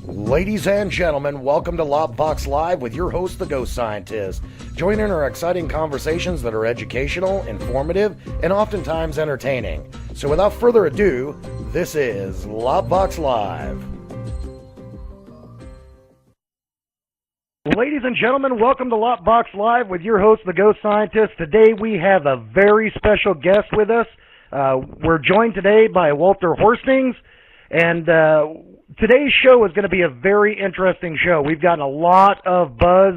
Ladies and gentlemen, welcome to Lockbox Live with your host, the Ghost Scientist. Join in our exciting conversations that are educational, informative, and oftentimes entertaining. So without further ado, this is Lockbox Live. Ladies and gentlemen, welcome to Lockbox Live with your host, the Ghost Scientist. Today we have a very special guest with us. We're joined today by Walter Horstings, and today's show is going to be a very interesting show. We've gotten a lot of buzz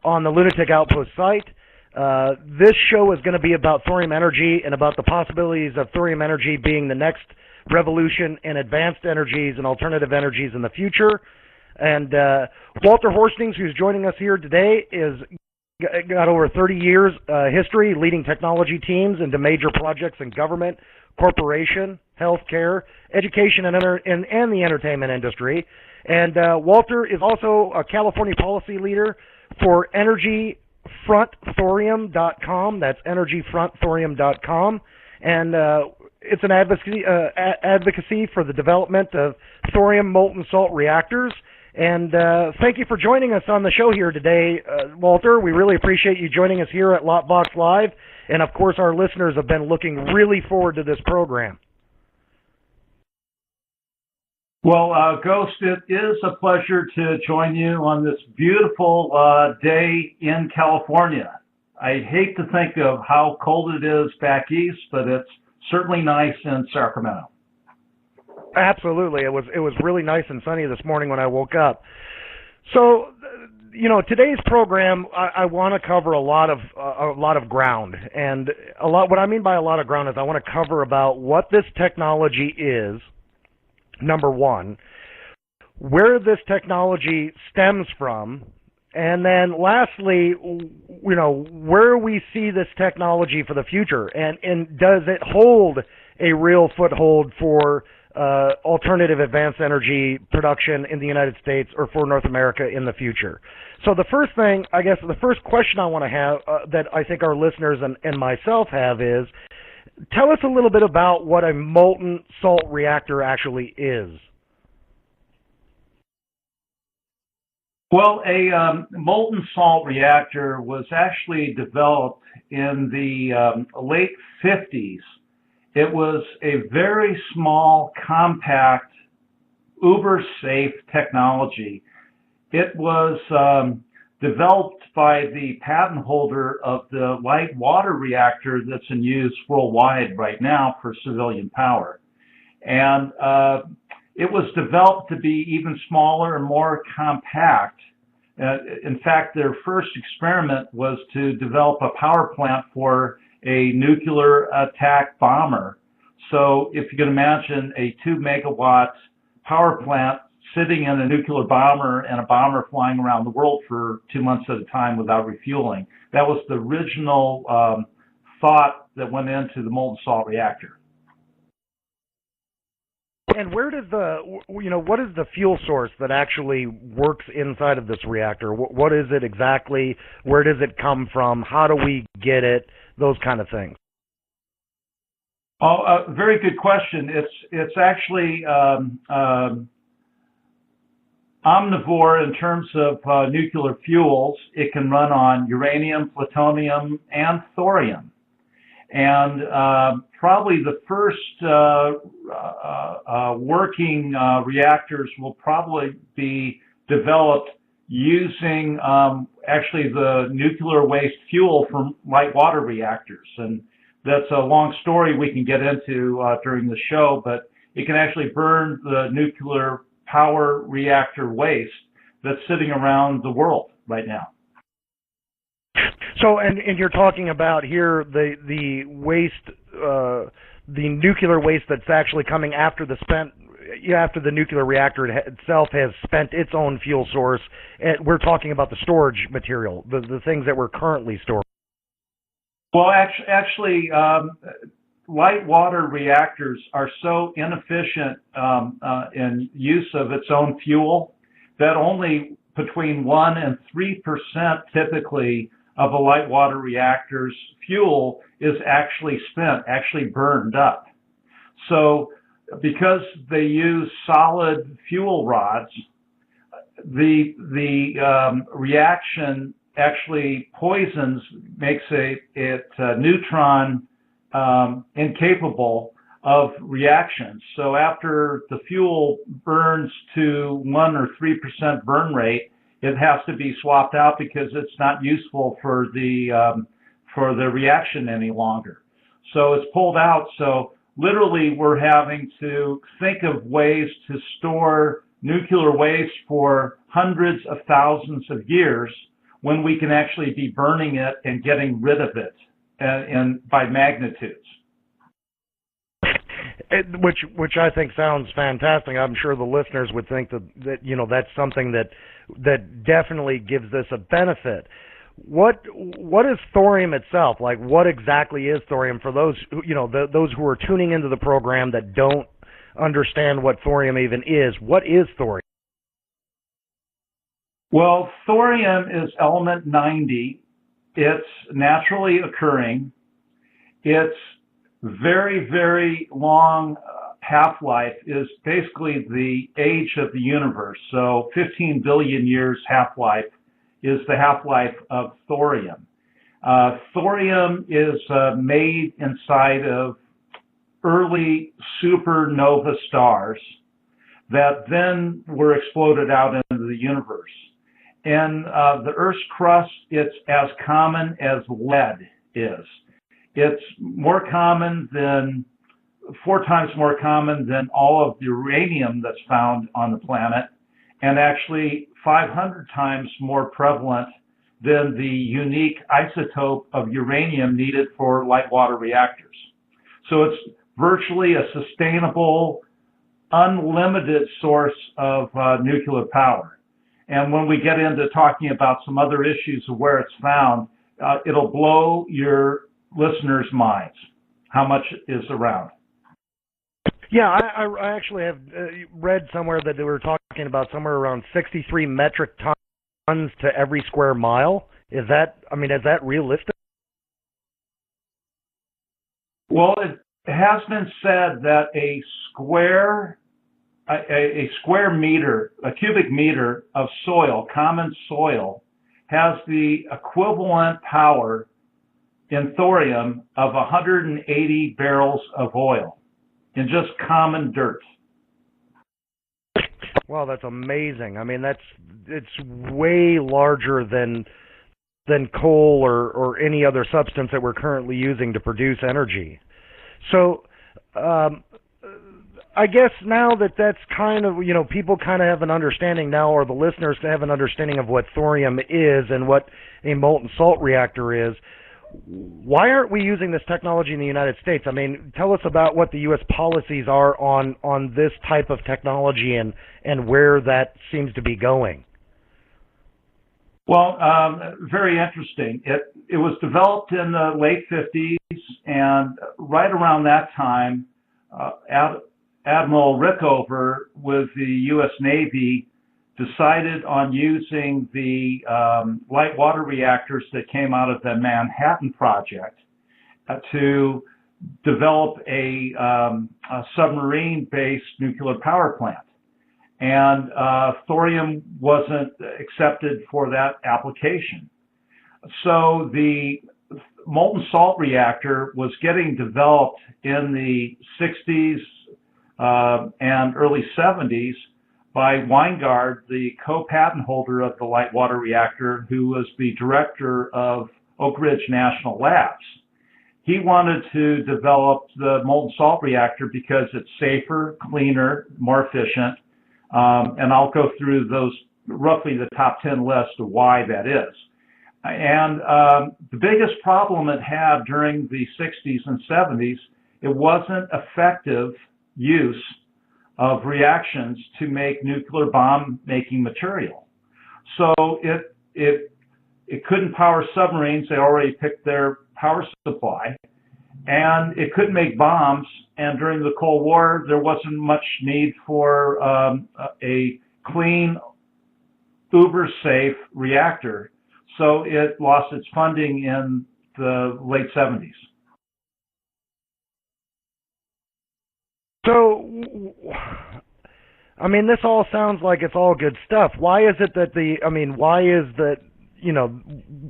on the Lunatic Outpost site. This show is going to be about thorium energy and about the possibilities of thorium energy being the next revolution in advanced energies and alternative energies in the future. And Walter Horstings, who's joining us here today, is got over 30 years history leading technology teams into major projects in government, corporation, healthcare, education, and the entertainment industry. And Walter is also a California policy leader for EnergyFrontThorium.com. That's EnergyFrontThorium.com. And it's an advocacy for the development of thorium molten salt reactors. And thank you for joining us on the show here today, Walter. We really appreciate you joining us here at Lockbox Live. And, of course, our listeners have been looking really forward to this program. Well, Ghost, it is a pleasure to join you on this beautiful day in California. I hate to think of how cold it is back east, but it's certainly nice in Sacramento. Absolutely. It was really nice and sunny this morning when I woke up. So, today's program, I want to cover a lot of ground, and what I mean by a lot of ground is I want to cover about what this technology is, number one, where this technology stems from, and then lastly, where we see this technology for the future, and does it hold a real foothold for alternative advanced energy production in the United States or for North America in the future. So the first thing, I guess, the first question I want to have that I think our listeners and myself have is, tell us a little bit about what a molten salt reactor actually is. Well, a molten salt reactor was actually developed in the late 50s. It was a very small, compact, uber-safe technology. It was developed by the patent holder of the light water reactor that's in use worldwide right now for civilian power. And it was developed to be even smaller and more compact. In fact, their first experiment was to develop a power plant for a nuclear attack bomber. So if you can imagine a 2 megawatt power plant sitting in a nuclear bomber and a bomber flying around the world for 2 months at a time without refueling. That was the original thought that went into the molten salt reactor. And where does what is the fuel source that actually works inside of this reactor? What is it exactly? Where does it come from? How do we get it? Those kind of things. Oh, very good question. It's actually omnivore in terms of nuclear fuels. It can run on uranium, plutonium, and thorium. And probably the first working reactors will probably be developed using actually the nuclear waste fuel from light water reactors. And that's a long story we can get into during the show, but it can actually burn the nuclear power reactor waste that's sitting around the world right now. So, and you're talking about here the waste, the nuclear waste that's actually coming after the nuclear reactor itself has spent its own fuel source. We're talking about the storage material, the things that we're currently storing. Well, actually, light water reactors are so inefficient in use of its own fuel that only between 1% and 3% typically of a light water reactor's fuel is actually spent, actually burned up. So because they use solid fuel rods, the reaction actually poisons, makes it neutron incapable of reactions. So after the fuel burns to 1 or 3% burn rate, it has to be swapped out because it's not useful for the reaction any longer. So it's pulled out. So literally, we're having to think of ways to store nuclear waste for hundreds of thousands of years when we can actually be burning it and getting rid of it and by magnitudes. Which I think sounds fantastic. I'm sure the listeners would think that that's something that definitely gives this a benefit. What is thorium itself? Like, what exactly is thorium for those those who are tuning into the program that don't understand what thorium even is? What is thorium? Well, thorium is element 90. It's naturally occurring. It's very, very long half-life, is basically the age of the universe. So 15 billion years half-life is the half-life of thorium. Thorium is made inside of early supernova stars that then were exploded out into the universe. In the Earth's crust, it's as common as lead is. It's more common than, 4 times more common than all of the uranium that's found on the planet, and actually 500 times more prevalent than the unique isotope of uranium needed for light water reactors. So it's virtually a sustainable, unlimited source of nuclear power. And when we get into talking about some other issues of where it's found, it'll blow your listeners' minds how much is around. Yeah, I actually have read somewhere that they were talking about somewhere around 63 metric tons to every square mile. Is that realistic? Well, it has been said that a square meter, a cubic meter of soil, common soil, has the equivalent power in thorium of 180 barrels of oil in just common dirt. Wow, that's amazing. I mean, it's way larger than coal or any other substance that we're currently using to produce energy. So, I guess now that's kind of, people kind of have an understanding now, or the listeners have an understanding of what thorium is and what a molten salt reactor is. Why aren't we using this technology in the United States? I mean, tell us about what the U.S. policies are on this type of technology and where that seems to be going. Well, very interesting. It was developed in the late 50s, and right around that time, Admiral Rickover with the U.S. Navy decided on using the light water reactors that came out of the Manhattan Project to develop a submarine-based nuclear power plant. And thorium wasn't accepted for that application. So the molten salt reactor was getting developed in the 60s and early 70s by Weingard, the co-patent holder of the light water reactor, who was the director of Oak Ridge National Labs. He wanted to develop the molten salt reactor because it's safer, cleaner, more efficient, and I'll go through those, roughly the top 10 list of why that is. And the biggest problem it had during the 60s and 70s, it wasn't effective use of reactions to make nuclear bomb-making material. So it couldn't power submarines. They already picked their power supply. And it couldn't make bombs. And during the Cold War, there wasn't much need for a clean, uber-safe reactor. So it lost its funding in the late 70s. So, I mean, this all sounds like it's all good stuff. Why is it that why is that,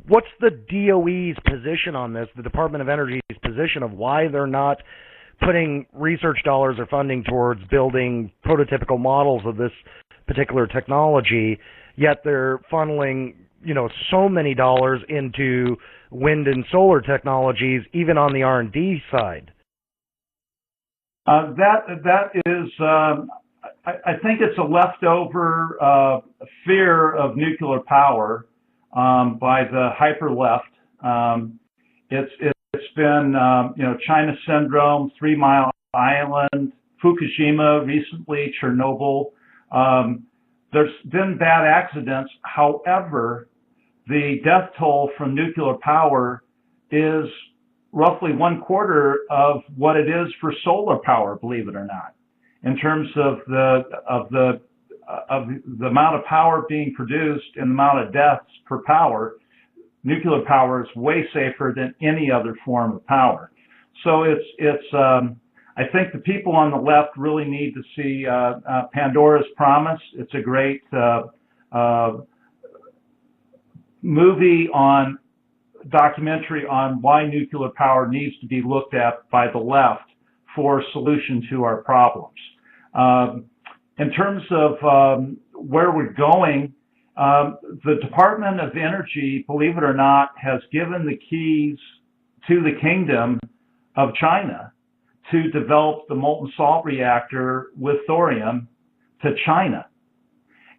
what's the DOE's position on this, the Department of Energy's position of why they're not putting research dollars or funding towards building prototypical models of this particular technology, yet they're funneling, so many dollars into wind and solar technologies, even on the R&D side? That is, I think it's a leftover fear of nuclear power by the hyper left. It's been China syndrome, 3 Mile Island, Fukushima recently, Chernobyl. There's been bad accidents. However, the death toll from nuclear power is roughly 1/4 of what it is for solar power, believe it or not, in terms of the amount of power being produced and the amount of deaths per power. Nuclear power is way safer than any other form of power. So I think the people on the left really need to see Pandora's Promise. It's a great documentary on why nuclear power needs to be looked at by the left for a solution to our problems. In terms of where we're going, the Department of Energy, believe it or not, has given the keys to the kingdom of China to develop the molten salt reactor with thorium to China.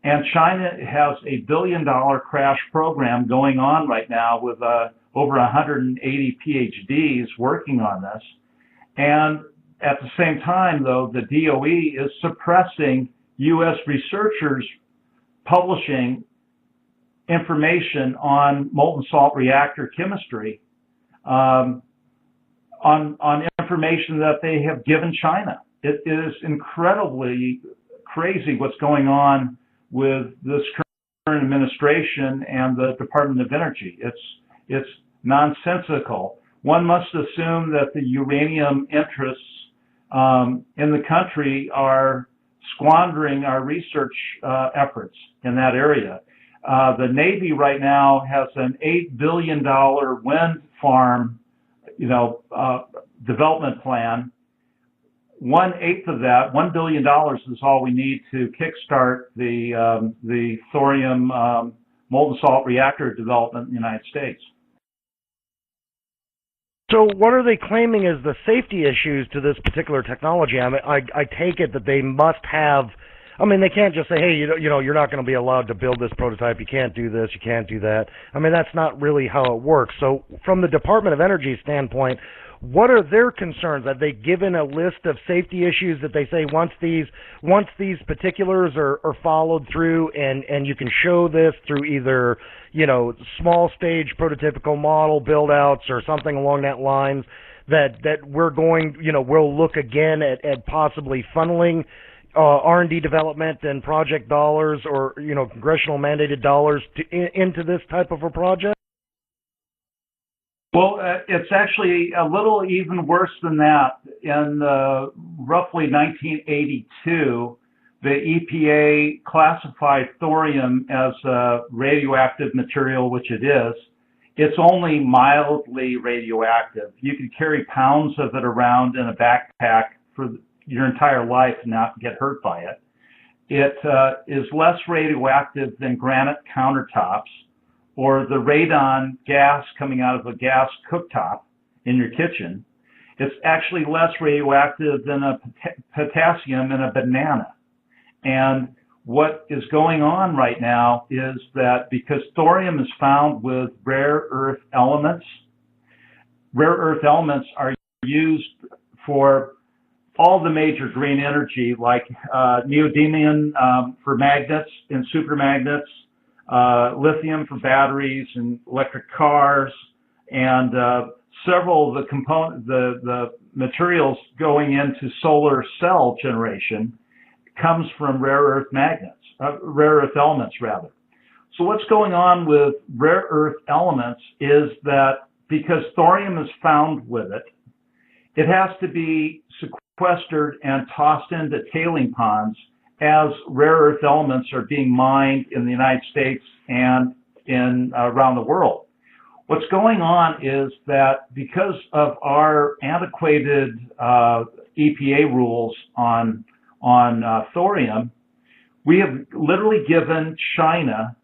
And China has a $1 billion crash program going on right now with over 180 PhDs working on this. And at the same time, though, the DOE is suppressing U.S. researchers publishing information on molten salt reactor chemistry, on information that they have given China. It is incredibly crazy what's going on with this current administration and the Department of Energy. It's nonsensical. One must assume that the uranium interests in the country are squandering our research efforts in that area. The Navy right now has an $8 billion wind farm, development plan. 1/8 of that, $1 billion, is all we need to kickstart the thorium molten salt reactor development in the United States. So what are they claiming as the safety issues to this particular technology? I mean, I take it that they must have. I mean, they can't just say, hey, you're not going to be allowed to build this prototype. You can't do this. You can't do that. I mean, that's not really how it works. So from the Department of Energy standpoint, what are their concerns? Have they given a list of safety issues that they say once these particulars are followed through and you can show this through either, small stage prototypical model build outs or something along that lines, that we're going, we'll look again at possibly funneling R&D development and project dollars or, congressional mandated dollars into this type of a project? Well, it's actually a little even worse than that. In roughly 1982, the EPA classified thorium as a radioactive material, which it is. It's only mildly radioactive. You can carry pounds of it around in a backpack for your entire life and not get hurt by it. It is less radioactive than granite countertops or the radon gas coming out of a gas cooktop in your kitchen. It's actually less radioactive than a potassium in a banana. And what is going on right now is that because thorium is found with rare earth elements are used for all the major green energy, like neodymium for magnets and supermagnets, lithium for batteries and electric cars, and several of the materials going into solar cell generation comes from rare earth elements rather. So what's going on with rare earth elements is that because thorium is found with it, it has to be sequestered and tossed into tailing ponds as rare earth elements are being mined in the United States and in around the world. What's going on is that because of our antiquated EPA rules on thorium, we have literally given China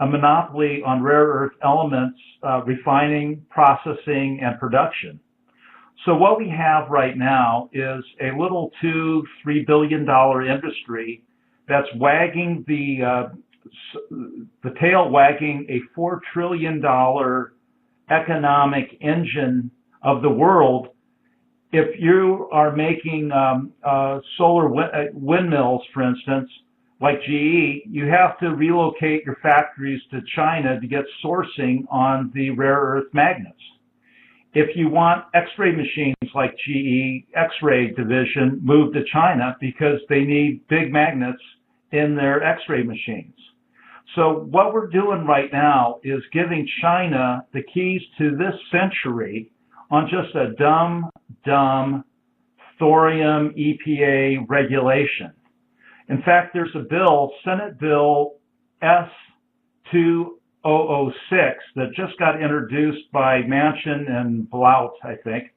a monopoly on rare earth elements refining, processing, and production. So what we have right now is a little $2-3 billion industry that's wagging the tail wagging a $4 trillion economic engine of the world. If you are making solar windmills, for instance, like GE, you have to relocate your factories to China to get sourcing on the rare earth magnets. If you want X-ray machines like GE X-ray division, move to China because they need big magnets in their X-ray machines. So what we're doing right now is giving China the keys to this century on just a dumb thorium EPA regulation. In fact, there's a bill, Senate Bill S-2006, that just got introduced by Manchin and Blount, I think,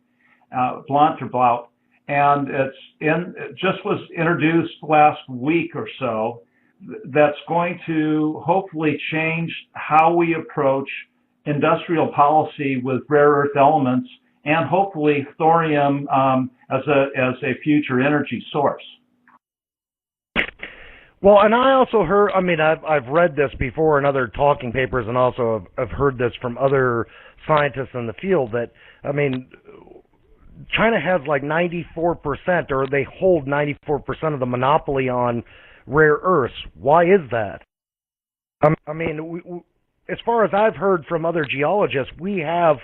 Blount or Blount, and it just was introduced last week or so. That's going to hopefully change how we approach industrial policy with rare earth elements and hopefully thorium as a future energy source. Well, and I also heard, I mean, I've read this before in other talking papers and also have heard this from other scientists in the field that, I mean, China has like 94% or they hold 94% of the monopoly on rare earths. Why is that? I mean, as far as I've heard from other geologists, we have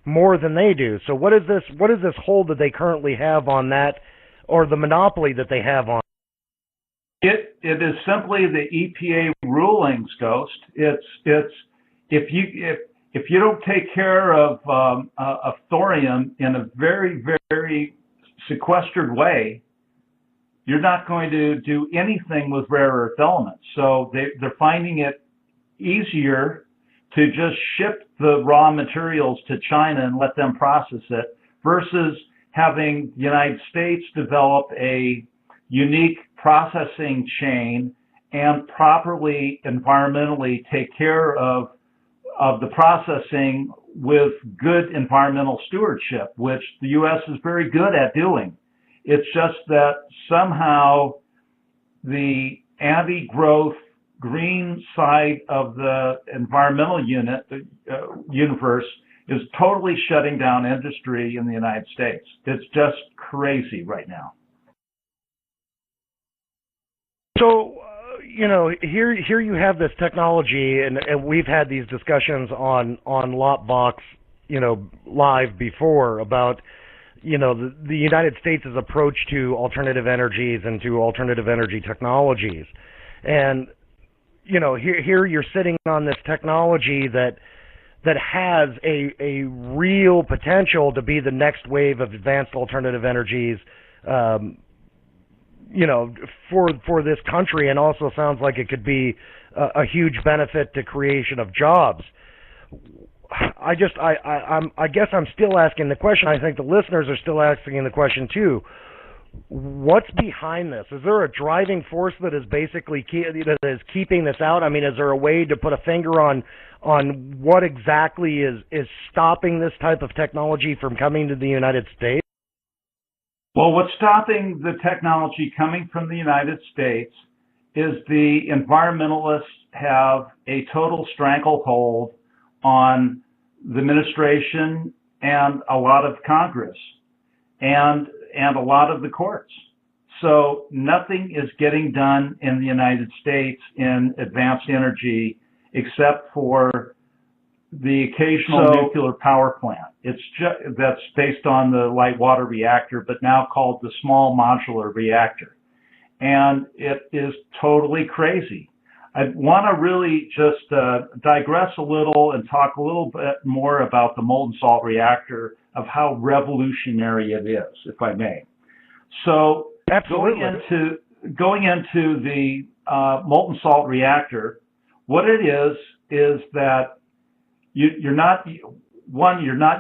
more than they do. So what is this hold that they currently have on that, or the monopoly that they have on? It is simply the EPA rulings, Ghost. It's if you don't take care of thorium in a very, very sequestered way, you're not going to do anything with rare earth elements. So they're finding it easier to just ship the raw materials to China and let them process it versus having the United States develop a unique processing chain and properly environmentally take care of the processing with good environmental stewardship, which the U.S. is very good at doing. It's just that somehow the anti-growth green side of the environmental universe is totally shutting down industry in the United States. It's just crazy right now. So, here you have this technology, and we've had these discussions on LOPbox, live before about, the United States' approach to alternative energies and to alternative energy technologies. And, here you're sitting on this technology that has a real potential to be the next wave of advanced alternative energies, for this country, and also sounds like it could be a huge benefit to creation of jobs. I guess I'm still asking the question. I think the listeners are still asking the question too. What's behind this? Is there a driving force that is basically that is keeping this out? I mean, is there a way to put a finger on what exactly is stopping this type of technology from coming to the United States? Well, what's stopping the technology coming from the United States is the environmentalists have a total stranglehold on the administration and a lot of Congress and a lot of the courts. So nothing is getting done in the United States in advanced energy except for the occasional nuclear power plant. It's just, that's based on the light water reactor, but now called the small modular reactor. And it is totally crazy. I want to really just digress a little and talk a little bit more about the molten salt reactor, of how revolutionary it is, if I may. So absolutely. going into the molten salt reactor, what it is that you're not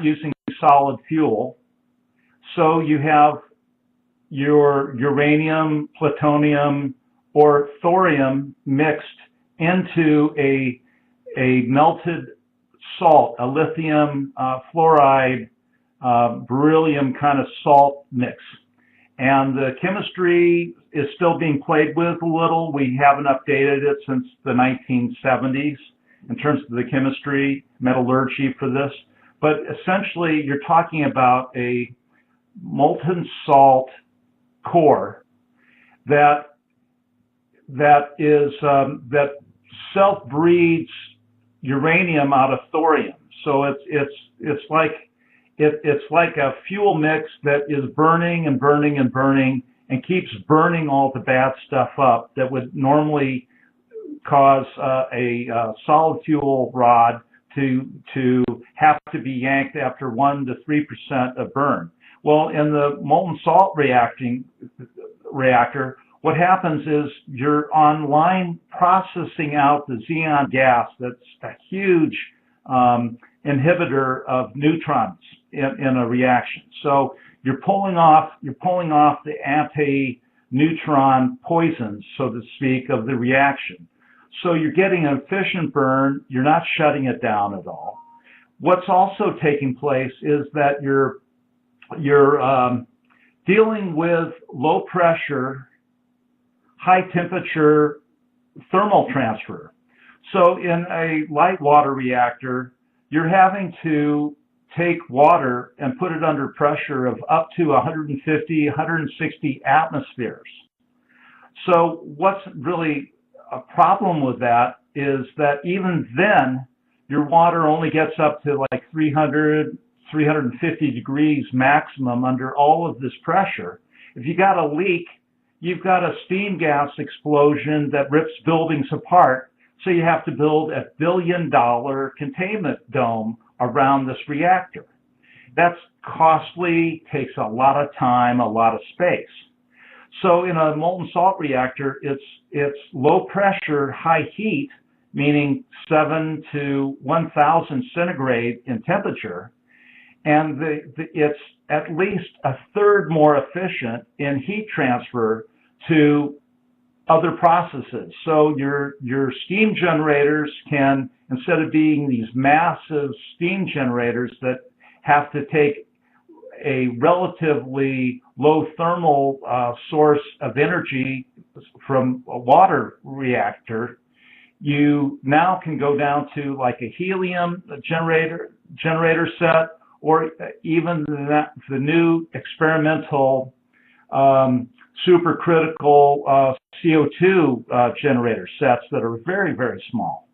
using solid fuel, so you have your uranium, plutonium, or thorium mixed into a melted salt, a lithium fluoride, beryllium kind of salt mix. And the chemistry is still being played with a little. We haven't updated it since the 1970s in terms of the chemistry, metallurgy for this. But essentially, you're talking about a molten salt core that self-breeds uranium out of thorium. So it's like a fuel mix that is burning and burning and burning and keeps burning all the bad stuff up that would normally cause a solid fuel rod to have to be yanked after 1 to 3% of burn. Well, in the molten salt reactor, what happens is you're online processing out the xenon gas. That's a huge inhibitor of neutrons in a reaction. So you're pulling off the anti-neutron poisons, so to speak, of the reaction. So you're getting an efficient burn. You're not shutting it down at all. What's also taking place is that you're dealing with low pressure, high temperature thermal transfer. So in a light water reactor, you're having to take water and put it under pressure of up to 150, 160 atmospheres. So what's really a problem with that is that even then, your water only gets up to like 300, 350 degrees maximum under all of this pressure. If you got a leak, you've got a steam gas explosion that rips buildings apart. So you have to build a $1 billion containment dome around this reactor. That's costly, takes a lot of time, a lot of space. So in a molten salt reactor, it's low pressure, high heat, meaning 7 to 1,000 centigrade in temperature, and it's at least a third more efficient in heat transfer to other processes. So your steam generators can, instead of being these massive steam generators that have to take a relatively low thermal source of energy from a water reactor, you now can go down to like a helium generator set, or even the new experimental supercritical CO2 generator sets that are very, very small.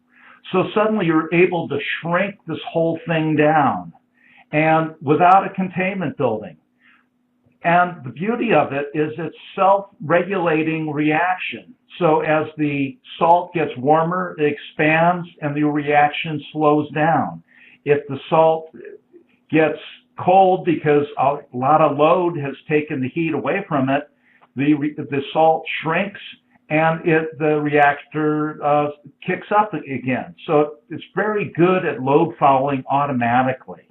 So suddenly you're able to shrink this whole thing down, and without a containment building. And the beauty of it is it's self-regulating reaction. So as the salt gets warmer, it expands and the reaction slows down. If the salt gets cold because a lot of load has taken the heat away from it, the salt shrinks and the reactor kicks up again. So it's very good at load following automatically.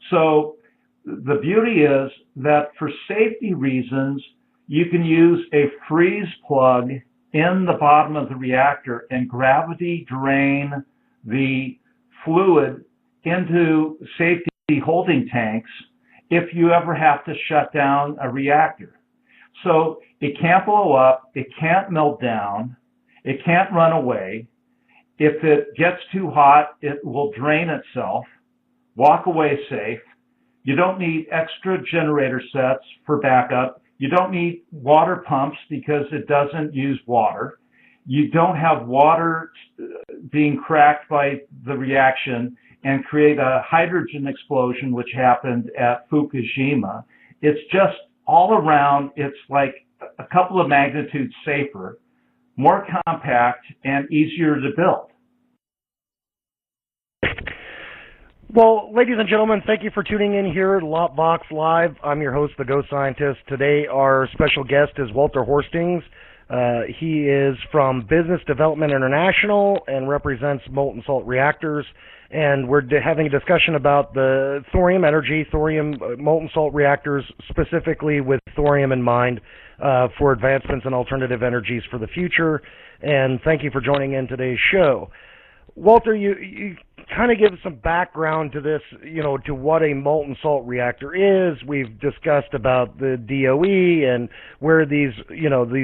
So the beauty is that for safety reasons, you can use a freeze plug in the bottom of the reactor and gravity drain the fluid into safety holding tanks if you ever have to shut down a reactor. So it can't blow up, it can't melt down, it can't run away. If it gets too hot, it will drain itself, walk away safe. You don't need extra generator sets for backup. You don't need water pumps because it doesn't use water. You don't have water being cracked by the reaction and create a hydrogen explosion, which happened at Fukushima. It's just all around, it's like a couple of magnitudes safer, more compact, and easier to build. Well, ladies and gentlemen, thank you for tuning in here at LOPVox Live. I'm your host, The Ghost Scientist. Today, our special guest is Walter Horstings, He is from Business Development International and represents molten salt reactors. And we're having a discussion about the thorium energy, thorium molten salt reactors, specifically with thorium in mind for advancements in alternative energies for the future. And thank you for joining in today's show. Walter, you kind of give some background to this, to what a molten salt reactor is. We've discussed about the DOE and where these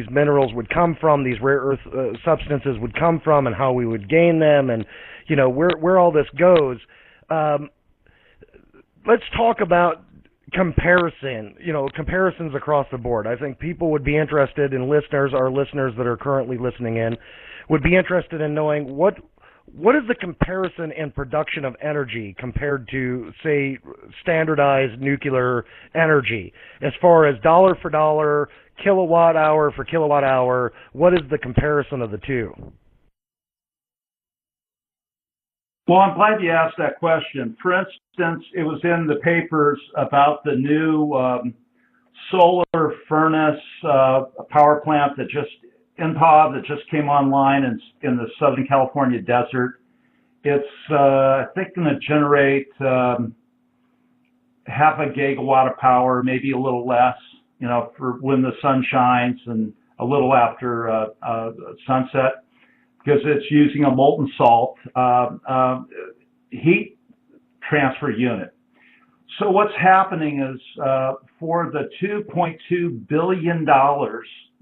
minerals would come from, these rare earth substances would come from, and how we would gain them, and where all this goes. Let's talk about comparisons across the board. I think people would be interested in our listeners that are currently listening in, would be interested in knowing what is the comparison in production of energy compared to, say, standardized nuclear energy? As far as dollar for dollar, kilowatt hour for kilowatt hour, what is the comparison of the two? Well, I'm glad you asked that question. For instance, it was in the papers about the new solar furnace power plant that just came online in the Southern California desert. It's, I think, going to generate half a gigawatt of power, maybe a little less, for when the sun shines and a little after sunset, because it's using a molten salt heat transfer unit. So what's happening is for the $2.2 billion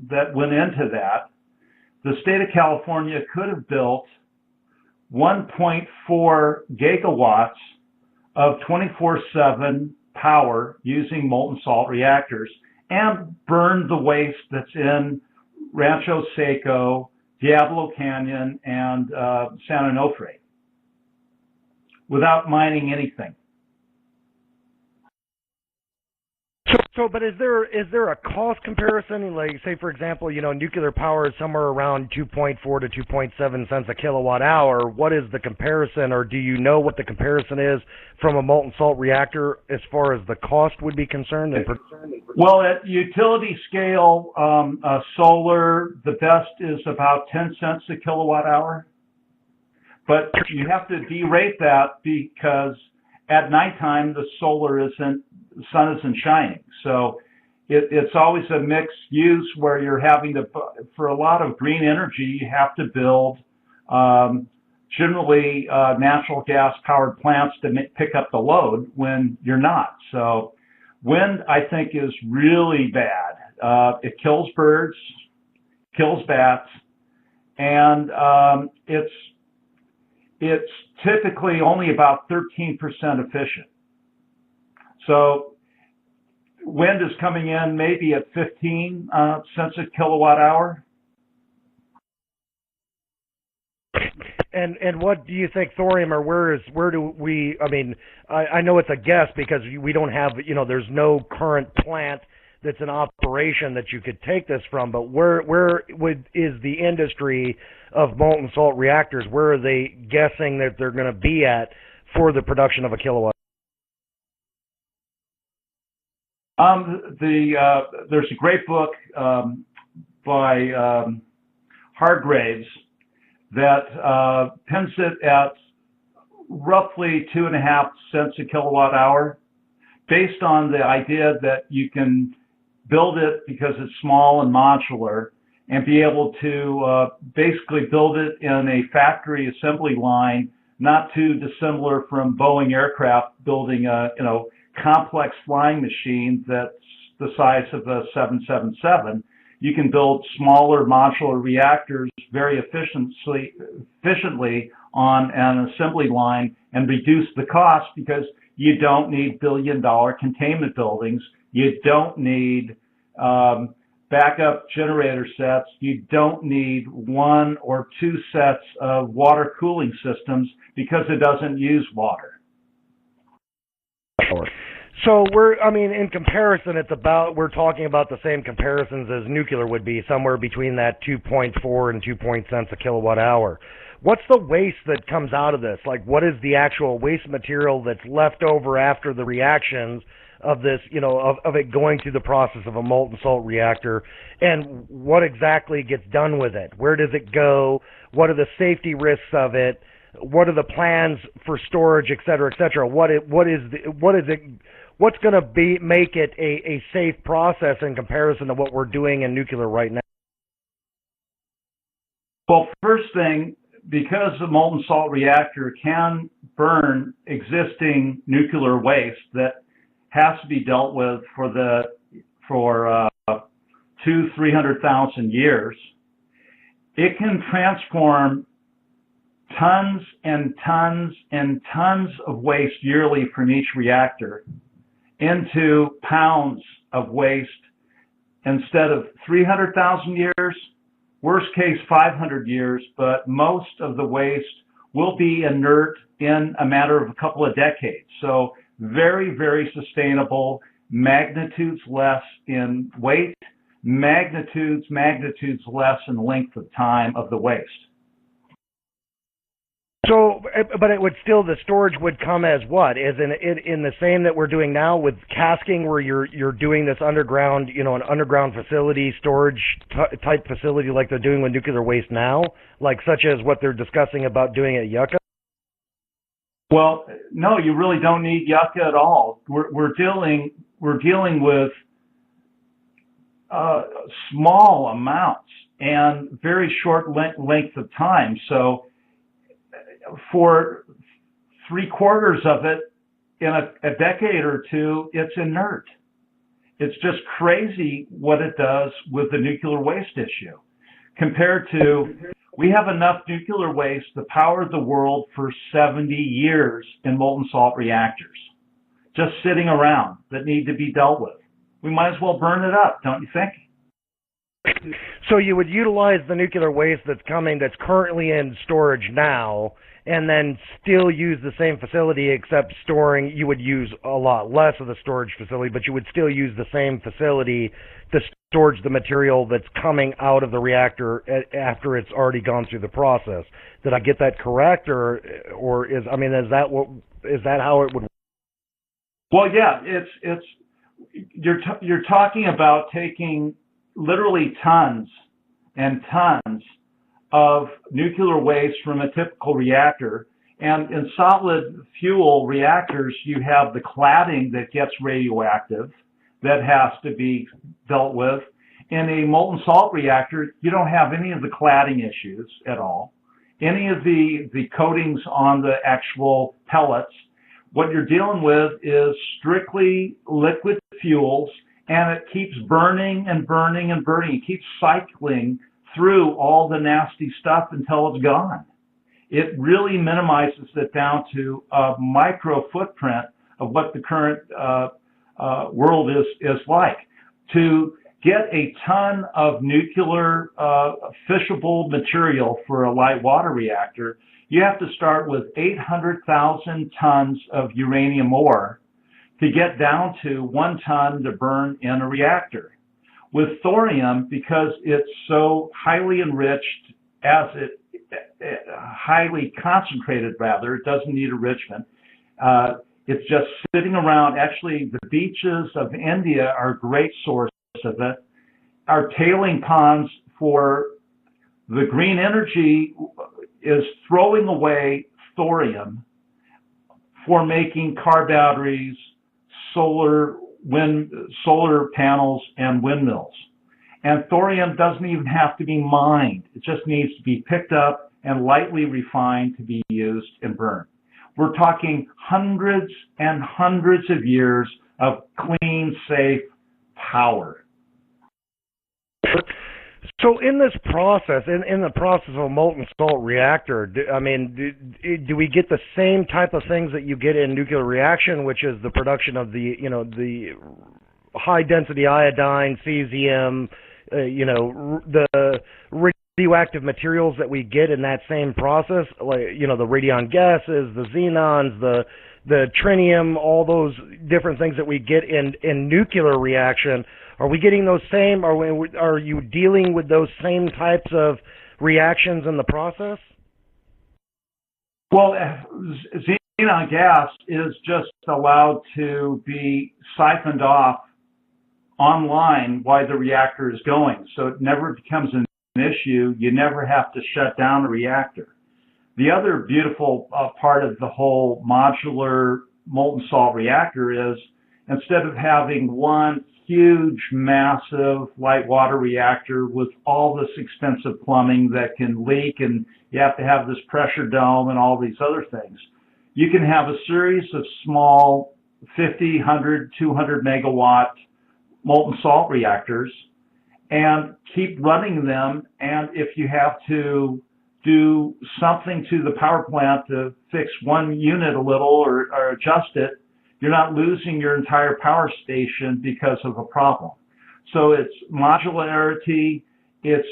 that went into that, the state of California could have built 1.4 gigawatts of 24/7 power using molten salt reactors and burned the waste that's in Rancho Seco, Diablo Canyon, and San Onofre without mining anything. But is there a cost comparison? Like, say, for example, nuclear power is somewhere around 2.4 to 2.7 cents a kilowatt hour. What is the comparison, or do you know what the comparison is from a molten salt reactor as far as the cost would be concerned? Well, at utility scale, solar, the best is about 10 cents a kilowatt hour. But you have to derate that because at nighttime the sun isn't shining. So it's always a mixed use where you're having to, for a lot of green energy, you have to build generally natural gas powered plants to pick up the load when you're not. So wind, I think, is really bad. It kills birds, kills bats, and it's typically only about 13% efficient. So wind is coming in maybe at 15 cents a kilowatt hour. And what do you think thorium, or where do we, I know it's a guess because we don't have, there's no current plant that's in operation that you could take this from, but where is the industry of molten salt reactors? Where are they guessing that they're going to be at for the production of a kilowatt? There's a great book by Hargraves that pins it at roughly 2.5 cents a kilowatt hour, based on the idea that you can build it because it's small and modular, and be able to basically build it in a factory assembly line, not too dissimilar from Boeing aircraft building a complex flying machine that's the size of a 777. You can build smaller modular reactors very efficiently on an assembly line and reduce the cost, because you don't need billion-dollar containment buildings. You don't need backup generator sets. You don't need 1 or 2 sets of water cooling systems because it doesn't use water. So in comparison, we're talking about the same comparisons as nuclear would be, somewhere between that 2.4 and 2 cents a kilowatt hour. What's the waste that comes out of this? Like, what is the actual waste material that's left over after the reactions of this, of it going through the process of a molten salt reactor, and what exactly gets done with it. Where does it go? What are the safety risks of it? What are the plans for storage, et cetera, et cetera? What's going to make it a safe process in comparison to what we're doing in nuclear right now? Well, first thing, because the molten salt reactor can burn existing nuclear waste that has to be dealt with for 200,000-300,000 years, it can transform tons and tons and tons of waste yearly from each reactor into pounds of waste. Instead of 300,000 years, worst case 500 years, but most of the waste will be inert in a matter of a couple of decades. So very, very sustainable, magnitudes less in weight, magnitudes less in length of time of the waste. So, but it would still, the storage would come as what? Is in the same that we're doing now with casking, where you're doing this underground, an underground facility, storage type facility like they're doing with nuclear waste now, like such as what they're discussing about doing at Yucca? Well, no, you really don't need Yucca at all. We're dealing with small amounts and very short length of time. So for 3/4 of it in a decade or two, it's inert. It's just crazy what it does with the nuclear waste issue. Compared to, we have enough nuclear waste to power the world for 70 years in molten salt reactors, just sitting around that need to be dealt with. We might as well burn it up, don't you think? So you would utilize the nuclear waste that's currently in storage now, and then still use the same facility, except you would use a lot less of the storage facility, but you would still use the same facility to storage the material that's coming out of the reactor after it's already gone through the process. Did I get that correct, or is that how it would work? Well, yeah, you're talking about taking literally tons and tons of nuclear waste from a typical reactor. And in solid fuel reactors, you have the cladding that gets radioactive that has to be dealt with. In a molten salt reactor, you don't have any of the cladding issues at all, any of the coatings on the actual pellets. What you're dealing with is strictly liquid fuels, and it keeps burning and burning and burning. It keeps cycling through all the nasty stuff until it's gone. It really minimizes it down to a micro footprint of what the current world is like. To get a ton of nuclear fissile material for a light water reactor, you have to start with 800,000 tons of uranium ore to get down to 1 ton to burn in a reactor. With thorium, because it's so highly enriched, highly concentrated rather, it doesn't need enrichment. It's just sitting around. Actually, the beaches of India are a great source of it. Our tailing ponds for the green energy is throwing away thorium for making car batteries, solar panels, and windmills. And thorium doesn't even have to be mined. It just needs to be picked up and lightly refined to be used and burned. We're talking hundreds and hundreds of years of clean, safe power. So in this process, in the process of a molten salt reactor, do we get the same type of things that you get in nuclear reaction, which is the production of the high density iodine, cesium, the radioactive materials that we get in that same process, like the radion gases, the xenons, the tritium, all those different things that we get in nuclear reaction? Are we getting those same? Are you dealing with those same types of reactions in the process? Well, xenon gas is just allowed to be siphoned off online while the reactor is going, so it never becomes an issue. You never have to shut down the reactor. The other beautiful part of the whole modular molten salt reactor is, instead of having one huge, massive light water reactor with all this expensive plumbing that can leak and you have to have this pressure dome and all these other things, you can have a series of small 50, 100, 200 megawatt molten salt reactors and keep running them. And if you have to do something to the power plant to fix one unit a little or adjust it, you're not losing your entire power station because of a problem. So it's modularity, it's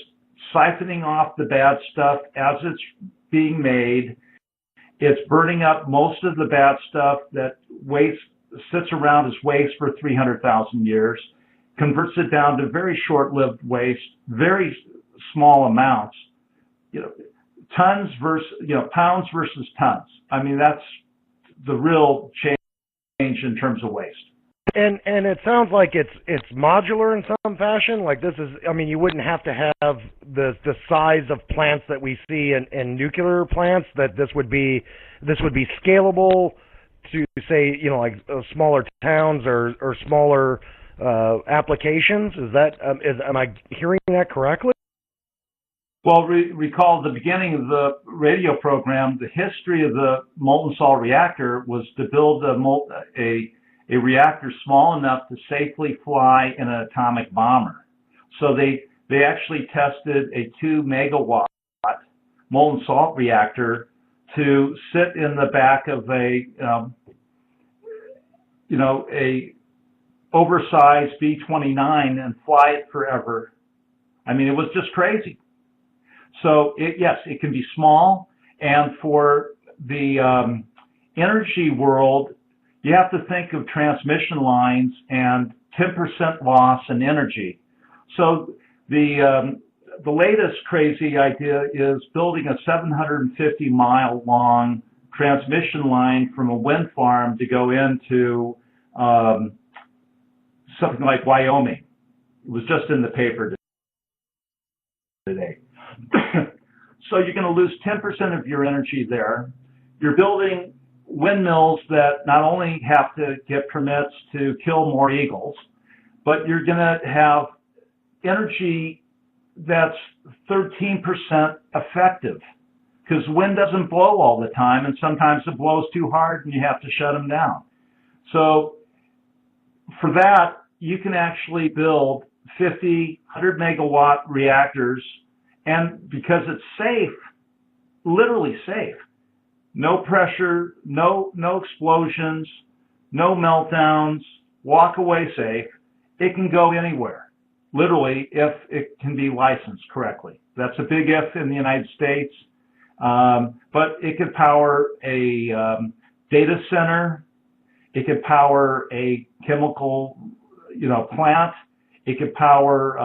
siphoning off the bad stuff as it's being made, it's burning up most of the bad stuff that waste sits around as waste for 300,000 years, converts it down to very short-lived waste, very small amounts, tons versus, pounds versus tons. I mean, that's the real change in terms of waste. And it sounds like it's modular in some fashion. Like this is, I mean, you wouldn't have to have the size of plants that we see in nuclear plants. That this would be scalable to, say, like smaller towns or smaller applications. Am I hearing that correctly? Well, recall the beginning of the radio program, the history of the molten salt reactor was to build a reactor small enough to safely fly in an atomic bomber. So they actually tested a 2 megawatt molten salt reactor to sit in the back of a oversized B-29 and fly it forever. I mean, it was just crazy. So yes, it can be small, and for the energy world, you have to think of transmission lines and 10% loss in energy. So the latest crazy idea is building a 750-mile long transmission line from a wind farm to go into something like Wyoming. It was just in the paper today. So you're going to lose 10% of your energy there. You're building windmills that not only have to get permits to kill more eagles, but you're going to have energy that's 13% effective, because wind doesn't blow all the time, and sometimes it blows too hard and you have to shut them down. So for that, you can actually build 50, 100 megawatt reactors, and because it's safe, literally safe, no pressure, no explosions, no meltdowns, walk away safe, it can go anywhere, literally, if it can be licensed correctly. That's a big if in the United States, but it could power a data center, it could power a chemical plant, it could power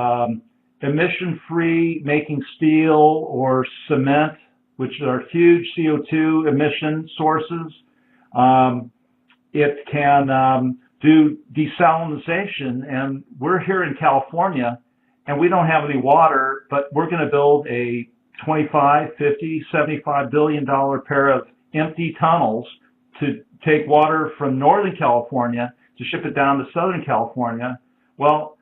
emission-free making steel or cement, which are huge CO2 emission sources. It can do desalinization, and we're here in California, and we don't have any water, but we're going to build a $25, $50, $75 billion pair of empty tunnels to take water from Northern California to ship it down to Southern California. Well,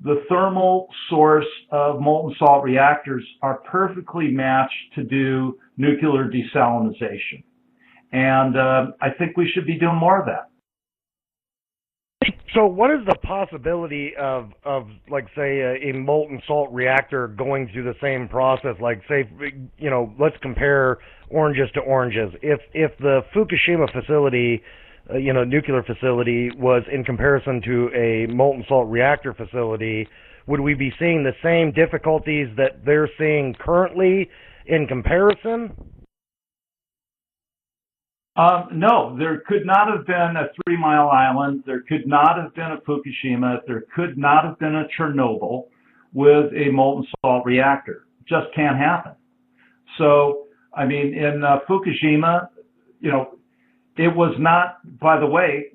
the thermal source of molten salt reactors are perfectly matched to do nuclear desalinization. And I think we should be doing more of that. So what is the possibility of like, say, a molten salt reactor going through the same process? Like, say, let's compare oranges to oranges. If the Fukushima facility, nuclear facility, was in comparison to a molten salt reactor facility, would we be seeing the same difficulties that they're seeing currently in comparison? No, there could not have been a 3 Mile Island. There could not have been a Fukushima. There could not have been a Chernobyl with a molten salt reactor. It just can't happen. So, I mean, in Fukushima, It was not, by the way,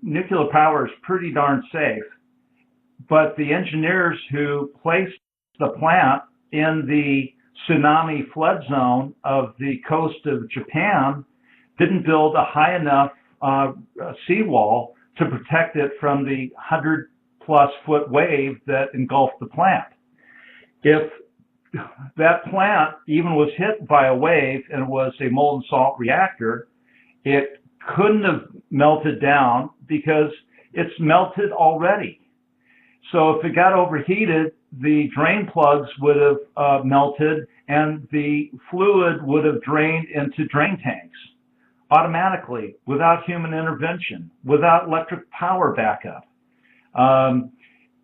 nuclear power is pretty darn safe, but the engineers who placed the plant in the tsunami flood zone of the coast of Japan didn't build a high enough seawall to protect it from the 100-plus foot wave that engulfed the plant. If that plant even was hit by a wave and was a molten salt reactor, it couldn't have melted down because it's melted already. So if it got overheated, the drain plugs would have melted and the fluid would have drained into drain tanks automatically, without human intervention, without electric power backup.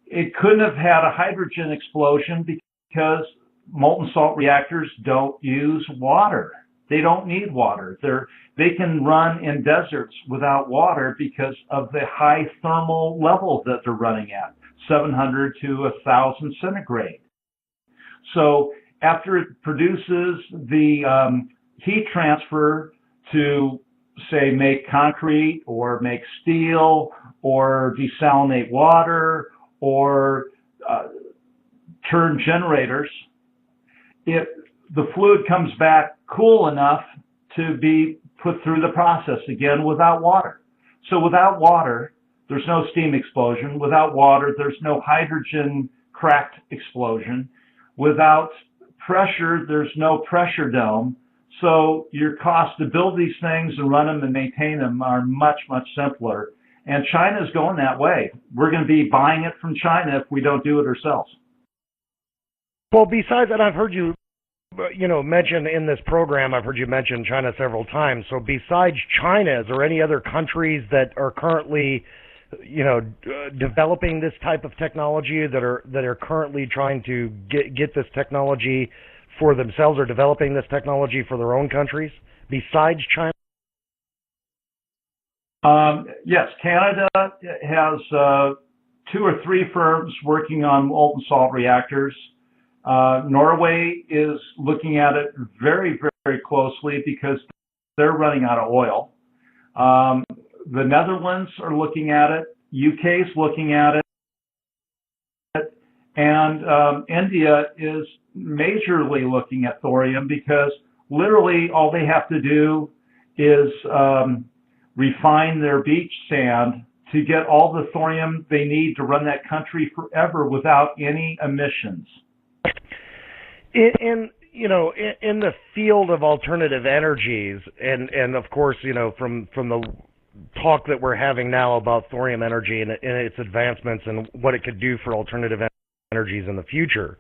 It couldn't have had a hydrogen explosion because molten salt reactors don't use water. They don't need water. They can run in deserts without water because of the high thermal level that they're running at, 700 to 1,000 centigrade. So after it produces the heat transfer to, say, make concrete or make steel or desalinate water or turn generators, the fluid comes back cool enough to be put through the process again without water. So without water, there's no steam explosion. Without water, there's no hydrogen cracked explosion. Without pressure, there's no pressure dome. So your cost to build these things and run them and maintain them are much, much simpler. And China's going that way. We're going to be buying it from China if we don't do it ourselves. Well, besides that, I've heard you mention in this program, I've heard you mention China several times. So besides China, is there any other countries that are currently, developing this type of technology that are currently trying to get this technology for themselves or developing this technology for their own countries besides China? Yes, Canada has 2 or 3 firms working on molten salt reactors. Norway is looking at it very, very closely because they're running out of oil. The Netherlands are looking at it. UK is looking at it. And India is majorly looking at thorium because literally all they have to do is refine their beach sand to get all the thorium they need to run that country forever without any emissions. In the field of alternative energies, and of course, from the talk that we're having now about thorium energy and its advancements and what it could do for alternative energies in the future,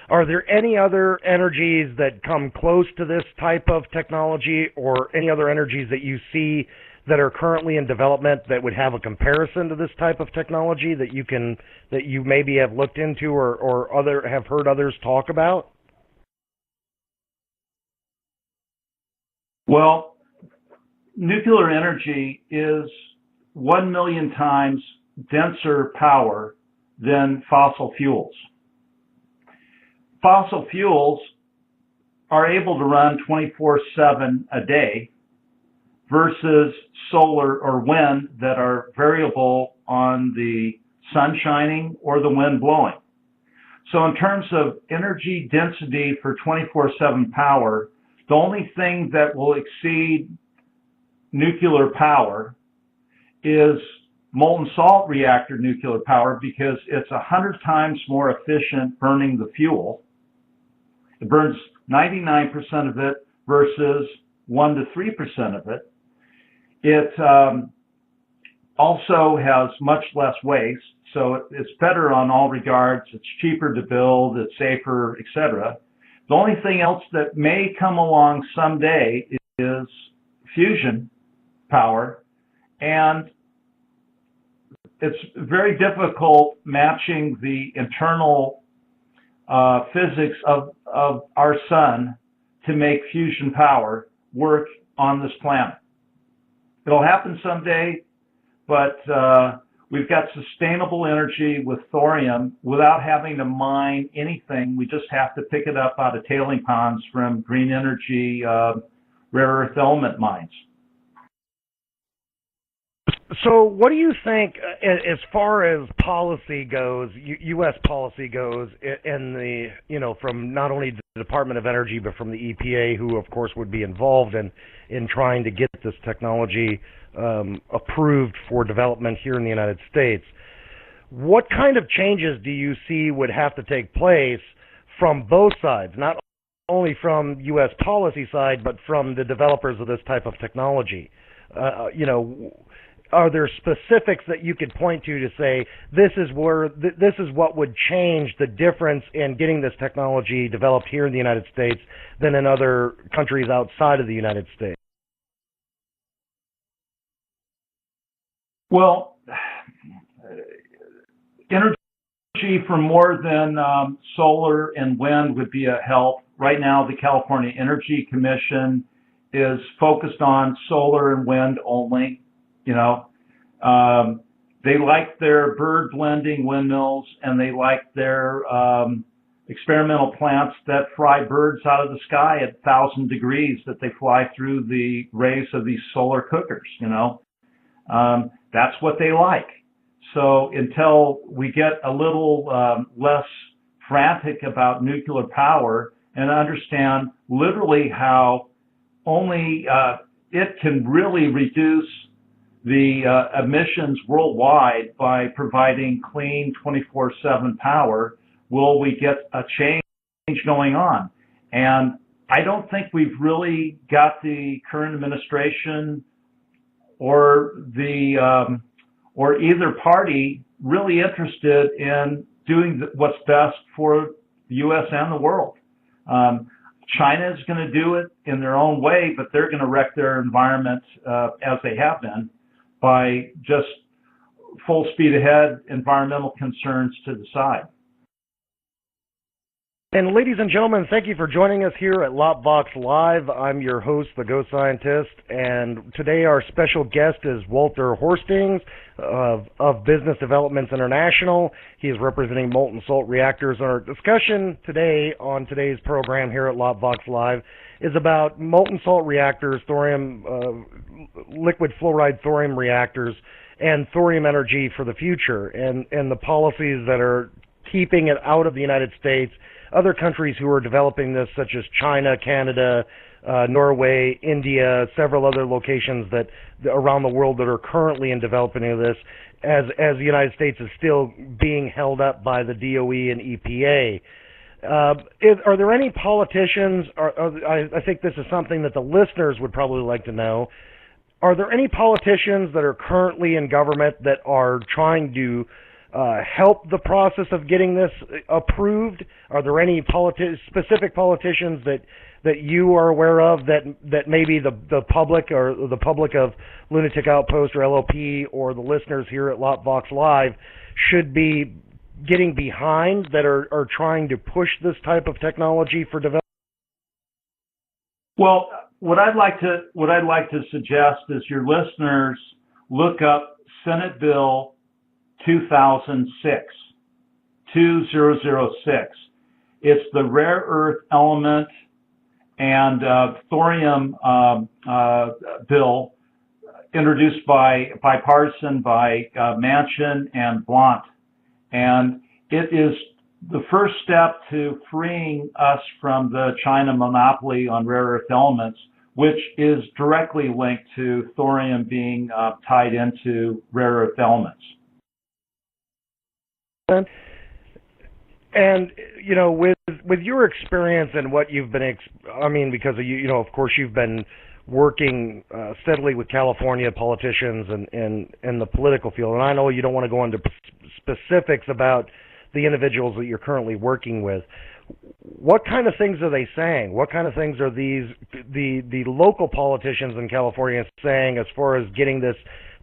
are there any other energies that come close to this type of technology, or any other energies that you see that are currently in development that would have a comparison to this type of technology that you maybe have looked into or have heard others talk about? Well, nuclear energy is 1 million times denser power than fossil fuels. Fossil fuels are able to run 24/7 a day versus solar or wind that are variable on the sun shining or the wind blowing. So in terms of energy density for 24/7 power, the only thing that will exceed nuclear power is molten salt reactor nuclear power because it's 100 times more efficient burning the fuel. It burns 99% of it versus 1 to 3% of it. It also has much less waste, so it's better on all regards. It's cheaper to build, it's safer, etc. The only thing else that may come along someday is fusion power, and it's very difficult matching the internal physics of our sun to make fusion power work on this planet. It'll happen someday, but we've got sustainable energy with thorium without having to mine anything. We just have to pick it up out of tailing ponds from green energy rare earth element mines. So, what do you think as far as policy goes, U.S. policy goes, in the from not only the Department of Energy but from the EPA, who of course would be involved in trying to get this technology approved for development here in the United States? What kind of changes do you see would have to take place from both sides, not only from U.S. policy side, but from the developers of this type of technology? Are there specifics that you could point to say this is what would change the difference in getting this technology developed here in the United States than in other countries outside of the United States? Well, energy from more than solar and wind would be a help. Right now, the California Energy Commission is focused on solar and wind only. They like their bird blending windmills, and they like their experimental plants that fry birds out of the sky at 1,000 degrees that they fly through the rays of these solar cookers. That's what they like. So until we get a little less frantic about nuclear power and understand literally how only it can really reduce the emissions worldwide by providing clean 24/7 power, will we get a change going on? And I don't think we've really got the current administration or or either party really interested in doing what's best for the U.S. and the world. China is going to do it in their own way, but they're going to wreck their environment as they have been by just full speed ahead environmental concerns to the side. And ladies and gentlemen, thank you for joining us here at LOPVox Live. I'm your host, the Ghost Scientist, and today our special guest is Walter Horstings of Business Developments International. He is representing molten salt reactors. Our discussion today on today's program here at LOPVox Live is about molten salt reactors, thorium, liquid fluoride thorium reactors, and thorium energy for the future, and the policies that are keeping it out of the United States. Other countries who are developing this, such as China, Canada, Norway, India, several other locations that around the world that are currently in developing of this, as the United States is still being held up by the DOE and EPA. Are there any politicians? I think this is something that the listeners would probably like to know. Are there any politicians that are currently in government that are trying to help the process of getting this approved? Are there any specific politicians that you are aware of that maybe the public or the public of Lunatic Outpost or LOP or the listeners here at LOPVox Live should be getting behind, that are trying to push this type of technology for development? Well, what I'd like to suggest is your listeners look up Senate Bill 2006. It's the rare earth element and thorium bill introduced bipartisan by Manchin and Blunt. And it is the first step to freeing us from the China monopoly on rare earth elements, which is directly linked to thorium being tied into rare earth elements. And with your experience and what you've been, because of course you've been working steadily with California politicians and the political field, and I know you don't want to go into specifics about the individuals that you're currently working with. What kind of things are they saying? What kind of things are the local politicians in California saying as far as getting this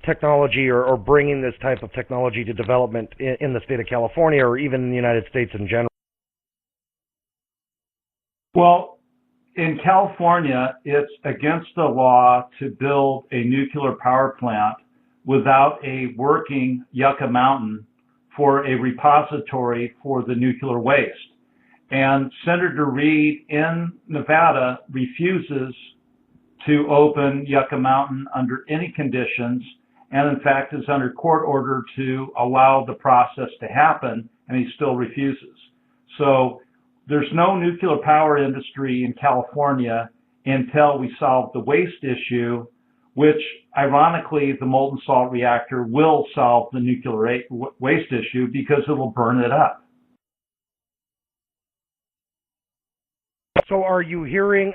technology or bringing this type of technology to development in the state of California or even in the United States in general? Well, in California, it's against the law to build a nuclear power plant without a working Yucca Mountain for a repository for the nuclear waste. And Senator Reid in Nevada refuses to open Yucca Mountain under any conditions, and in fact is under court order to allow the process to happen, and he still refuses. So there's no nuclear power industry in California until we solve the waste issue, which ironically the molten salt reactor will solve the nuclear waste issue because it will burn it up. So are you hearing,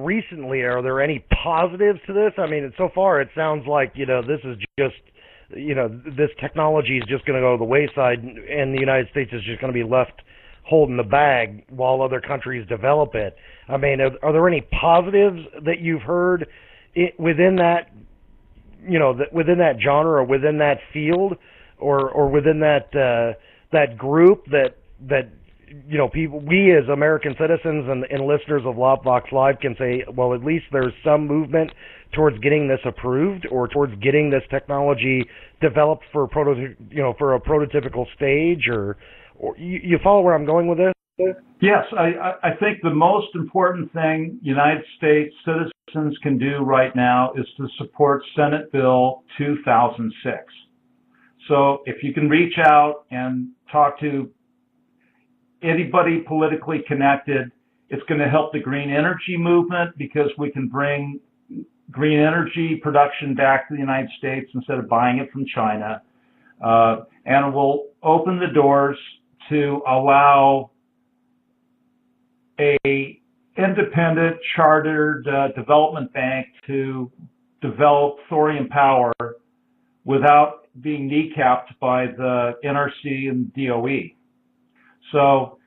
recently, are there any positives to this? I mean, so far it sounds like, this is just, this technology is just going to go to the wayside and the United States is just going to be left holding the bag while other countries develop it. I mean, are there any positives that you've heard within that, within that genre or within that field or within that group that people, we as American citizens and listeners of Lopvox Live can say, well, at least there's some movement towards getting this approved or towards getting this technology developed for a prototypical stage, or you follow where I'm going with this? Yes, I think the most important thing United States citizens can do right now is to support Senate Bill 2006. So if you can reach out and talk to anybody politically connected, it's going to help the green energy movement because we can bring green energy production back to the United States instead of buying it from China. And it will open the doors to allow a independent chartered development bank to develop thorium power without being kneecapped by the NRC and DOE. So,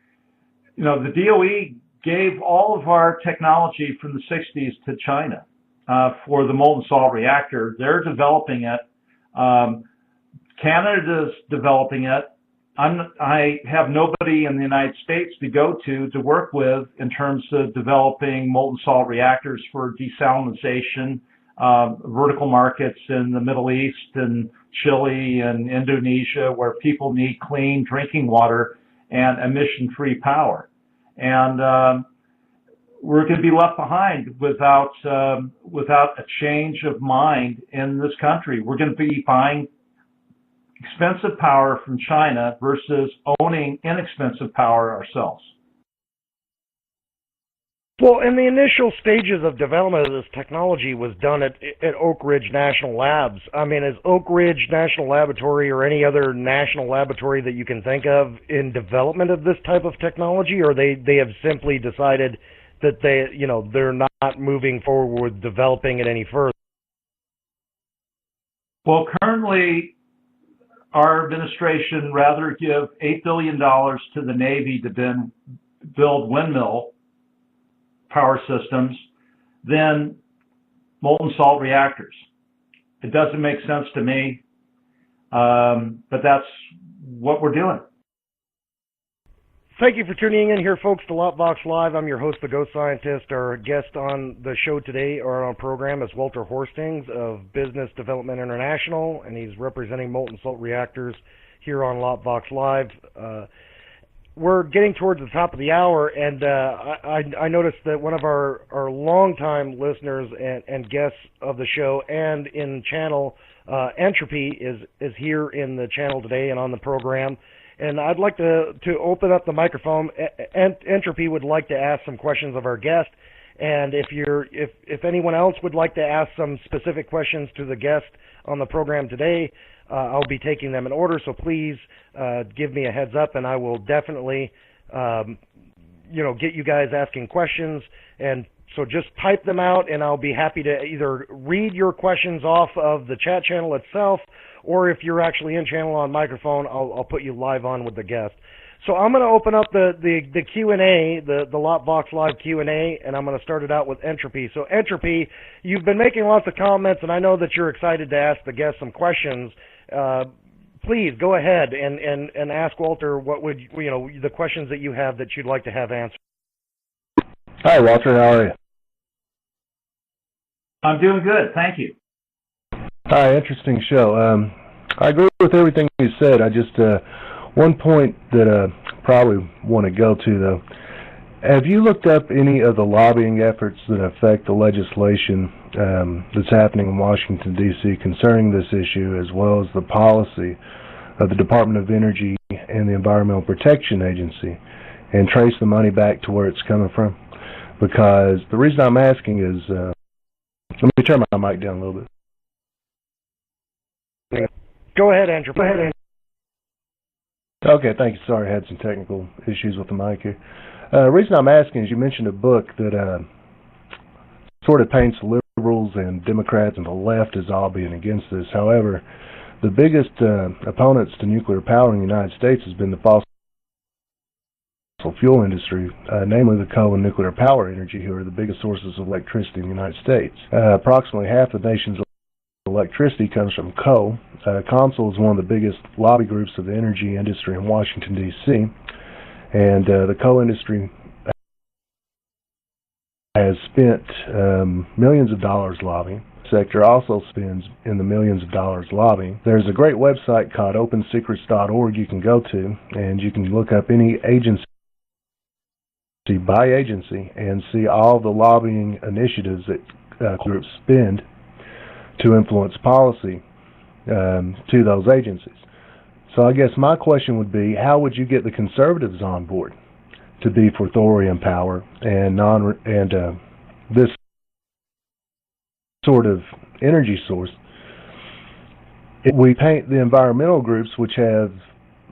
the DOE gave all of our technology from the 60s to China for the molten salt reactor. They're developing it. Canada's developing it. I have nobody in the United States to go to work with in terms of developing molten salt reactors for desalinization, vertical markets in the Middle East and Chile and Indonesia where people need clean drinking water and emission-free power. And we're going to be left behind without a change of mind in this country. We're going to be buying expensive power from China versus owning inexpensive power ourselves. Well, in the initial stages of development of this technology was done at Oak Ridge National Labs. I mean, is Oak Ridge National Laboratory or any other national laboratory that you can think of in development of this type of technology, or they have simply decided that they're not moving forward with developing it any further? Well, currently, our administration rather give $8 billion to the Navy to build windmill power systems than molten salt reactors. It doesn't make sense to me, but that's what we're doing. Thank you for tuning in here, folks, to Lopvox Live. I'm your host, the Ghost Scientist. Our guest on the show today, or on our program, is Walter Horstings of Business Development International, and he's representing molten salt reactors here on Lopvox Live. We're getting towards the top of the hour, and I noticed that one of our longtime listeners and guests of the show and in channel, Entropy, is here in the channel today and on the program. And I'd like to open up the microphone. Entropy would like to ask some questions of our guest, and if anyone else would like to ask some specific questions to the guest on the program today, I'll be taking them in order, so please give me a heads up, and I will definitely, get you guys asking questions. And so just type them out, and I'll be happy to either read your questions off of the chat channel itself, or if you're actually in channel on microphone, I'll put you live on with the guest. So I'm going to open up the Q&A, the Lopvox Live Q&A, and I'm going to start it out with Entropy. So Entropy, you've been making lots of comments, and I know that you're excited to ask the guest some questions. Please go ahead and ask Walter what would the questions that you have that you'd like to have answered. Hi, Walter. How are you? I'm doing good. Thank you. Hi, interesting show. I agree with everything you said. I just one point that I probably want to go to, though, Have you looked up any of the lobbying efforts that affect the legislation that's happening in Washington, D.C. concerning this issue, as well as the policy of the Department of Energy and the Environmental Protection Agency, and trace the money back to where it's coming from? Because the reason I'm asking is, let me turn my mic down a little bit. Go ahead, Andrew. Okay, thank you. Sorry, I had some technical issues with the mic here. The reason I'm asking is you mentioned a book that sort of paints liberals and Democrats and the left as all being against this. However, the biggest opponents to nuclear power in the United States has been the fossil fuel industry, namely the coal and nuclear power energy, who are the biggest sources of electricity in the United States. Approximately half the nation's electricity comes from coal. CONSOL is one of the biggest lobby groups of the energy industry in Washington, D.C., and the coal industry has spent millions of dollars lobbying. The sector also spends in the millions of dollars lobbying. There's a great website called opensecrets.org you can go to, and you can look up any agency by agency and see all the lobbying initiatives that groups spend to influence policy to those agencies. So I guess my question would be, how would you get the conservatives on board to be for thorium power and this sort of energy source? If we paint the environmental groups, which have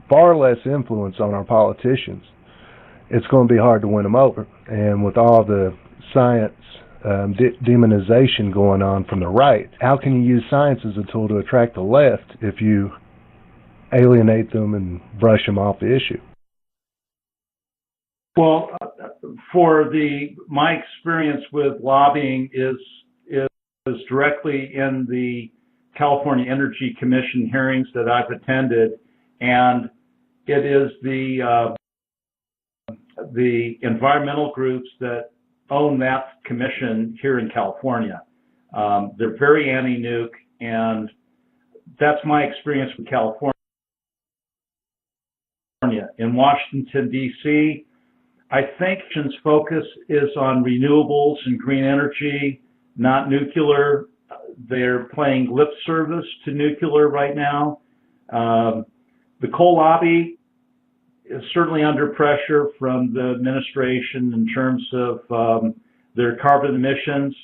far less influence on our politicians, it's going to be hard to win them over. And with all the science demonization going on from the right, how can you use science as a tool to attract the left if you alienate them and brush them off the issue? Well, my experience with lobbying is directly in the California Energy Commission hearings that I've attended, and it is the environmental groups that own that commission here in California. They're very anti-nuke, and that's my experience with California. In Washington, D.C., I think its focus is on renewables and green energy, not nuclear. They're playing lip service to nuclear right now. The coal lobby is certainly under pressure from the administration in terms of their carbon emissions.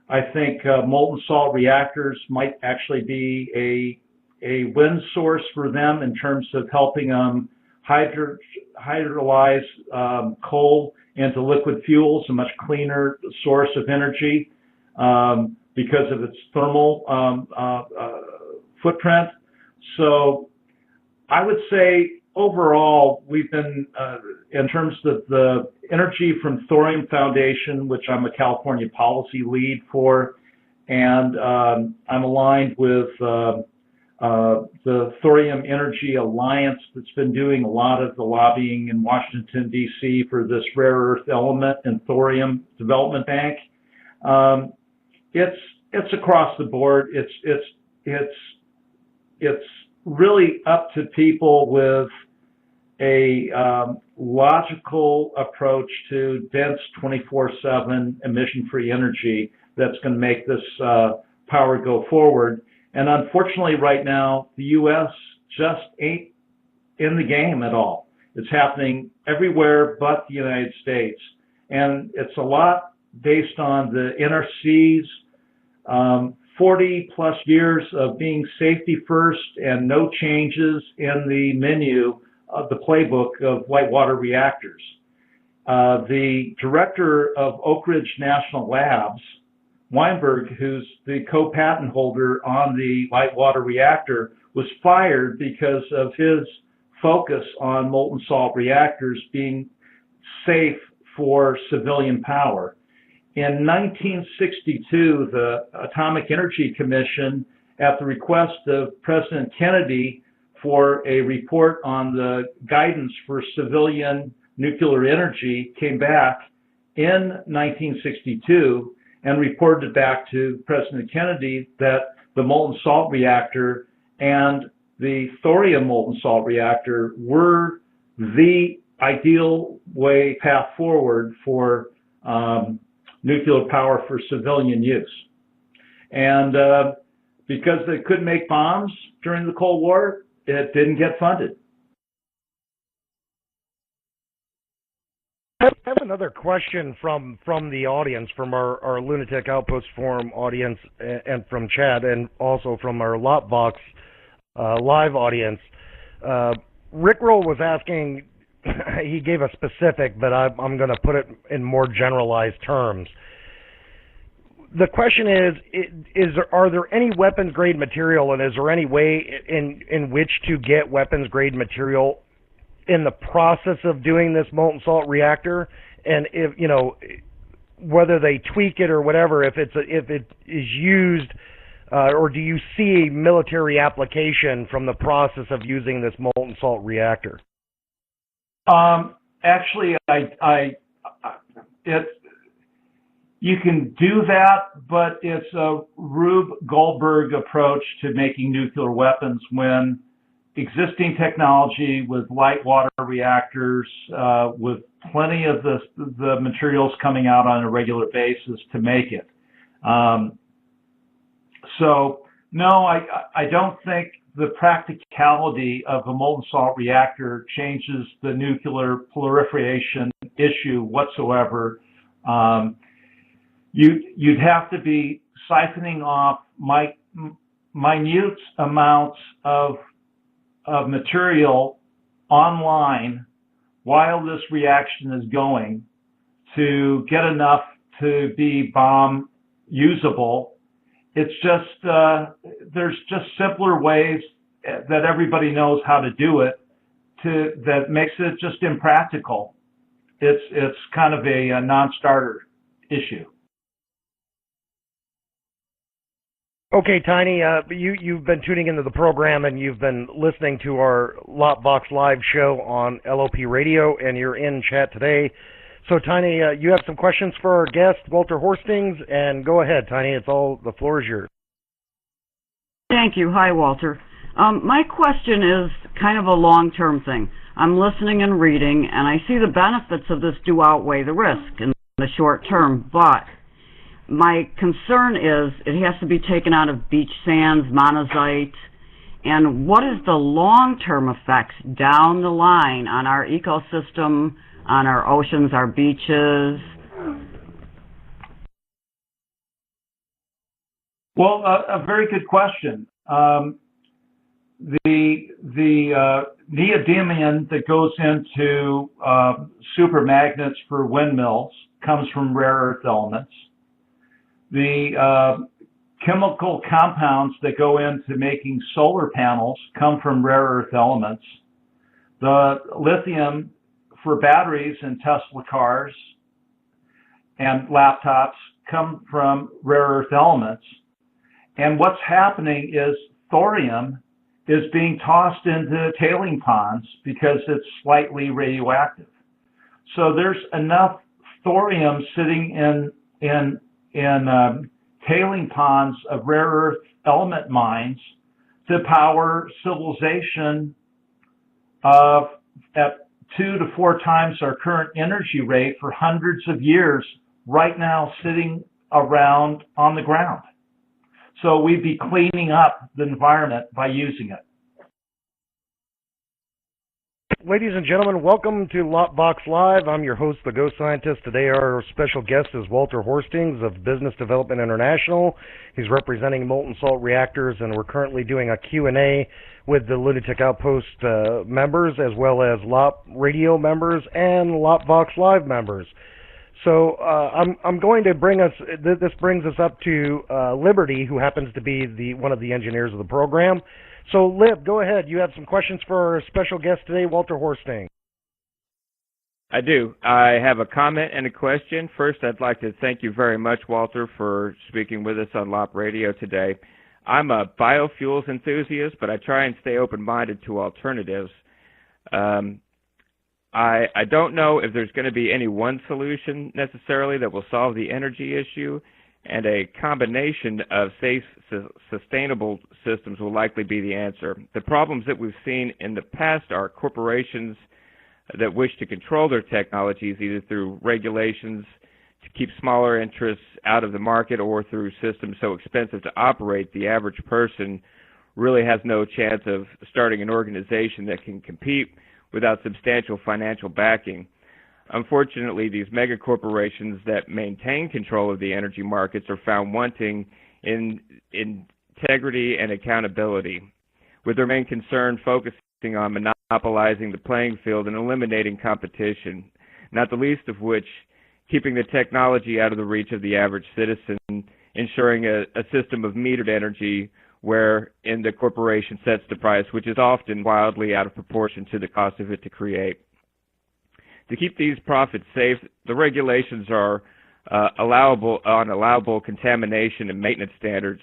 I think molten salt reactors might actually be a win source for them in terms of helping them hydrolyze coal into liquid fuels, a much cleaner source of energy because of its thermal footprint. So I would say overall, we've been, in terms of the energy from Thorium Foundation, which I'm a California policy lead for, and I'm aligned with the Thorium Energy Alliance that's been doing a lot of the lobbying in Washington, D.C. for this rare earth element and thorium development bank. It's across the board. It's really up to people with a logical approach to dense 24/7 emission-free energy that's going to make this power go forward. And unfortunately, right now, the U.S. just ain't in the game at all. It's happening everywhere but the United States. And it's a lot based on the NRC's 40 plus years of being safety first and no changes in the menu of the playbook of light water reactors. The director of Oak Ridge National Labs, Weinberg, who's the co-patent holder on the light water reactor, was fired because of his focus on molten salt reactors being safe for civilian power. In 1962, the Atomic Energy Commission, at the request of President Kennedy for a report on the guidance for civilian nuclear energy, came back in 1962 and reported back to President Kennedy that the molten salt reactor and the thorium molten salt reactor were the ideal path forward for nuclear power for civilian use. And because they couldn't make bombs during the Cold War, it didn't get funded. I have another question from the audience, from our Lunatic Outpost Forum audience, and from Chad, and also from our Lopbox live audience. Rickroll was asking, he gave a specific, but I'm going to put it in more generalized terms. The question are there any weapons grade material, and is there any way in which to get weapons grade material in the process of doing this molten salt reactor? And if, whether they tweak it or whatever, if it is used, or do you see a military application from the process of using this molten salt reactor? Actually, you can do that, but it's a Rube Goldberg approach to making nuclear weapons when existing technology with light water reactors, with plenty of the materials coming out on a regular basis to make it. So no, I don't think the practicality of a molten salt reactor changes the nuclear proliferation issue whatsoever. You'd have to be siphoning off minute amounts of material online while this reaction is going to get enough to be bomb usable. It's just there's just simpler ways that everybody knows how to do it that makes it just impractical. It's kind of a non-starter issue. Okay, Tiny, you've been tuning into the program and you've been listening to our Lopbox Live show on LOP Radio, and you're in chat today. So, Tiny, you have some questions for our guest, Walter Horstings, and go ahead, Tiny. The floor is yours. Thank you. Hi, Walter. My question is kind of a long-term thing. I'm listening and reading, and I see the benefits of this do outweigh the risk in the short term, but my concern is it has to be taken out of beach sands, monazite, and what is the long-term effects down the line on our ecosystem, on our oceans, our beaches? Well, a very good question. The neodymium that goes into supermagnets for windmills comes from rare earth elements. The chemical compounds that go into making solar panels come from rare earth elements. The lithium for batteries in Tesla cars and laptops come from rare earth elements. And what's happening is thorium is being tossed into tailing ponds because it's slightly radioactive. So there's enough thorium sitting in tailing ponds of rare earth element mines to power civilization at 2 to 4 times our current energy rate for hundreds of years right now sitting around on the ground. So we'd be cleaning up the environment by using it. Ladies and gentlemen, welcome to Lopbox Live. I'm your host, The Ghost Scientist. Today our special guest is Walter Horstings of Business Development International. He's representing molten salt reactors, and we're currently doing a Q&A with the Lunatic Outpost members, as well as LOP Radio members and Lopbox Live members. So I'm going to bring us, this brings us up to Liberty, who happens to be one of the engineers of the program. So, Lib, go ahead. You have some questions for our special guest today, Walter Horstings. I do. I have a comment and a question. First, I'd like to thank you very much, Walter, for speaking with us on LOP Radio today. I'm a biofuels enthusiast, but I try and stay open-minded to alternatives. I don't know if there's going to be any one solution necessarily that will solve the energy issue, and a combination of safe, sustainable systems will likely be the answer. The problems that we've seen in the past are corporations that wish to control their technologies either through regulations to keep smaller interests out of the market or through systems so expensive to operate, the average person really has no chance of starting an organization that can compete without substantial financial backing. Unfortunately, these mega corporations that maintain control of the energy markets are found wanting in integrity and accountability, with their main concern focusing on monopolizing the playing field and eliminating competition, not the least of which keeping the technology out of the reach of the average citizen, ensuring a system of metered energy wherein the corporation sets the price, which is often wildly out of proportion to the cost of it to create. To keep these profits safe, the regulations are allowable contamination and maintenance standards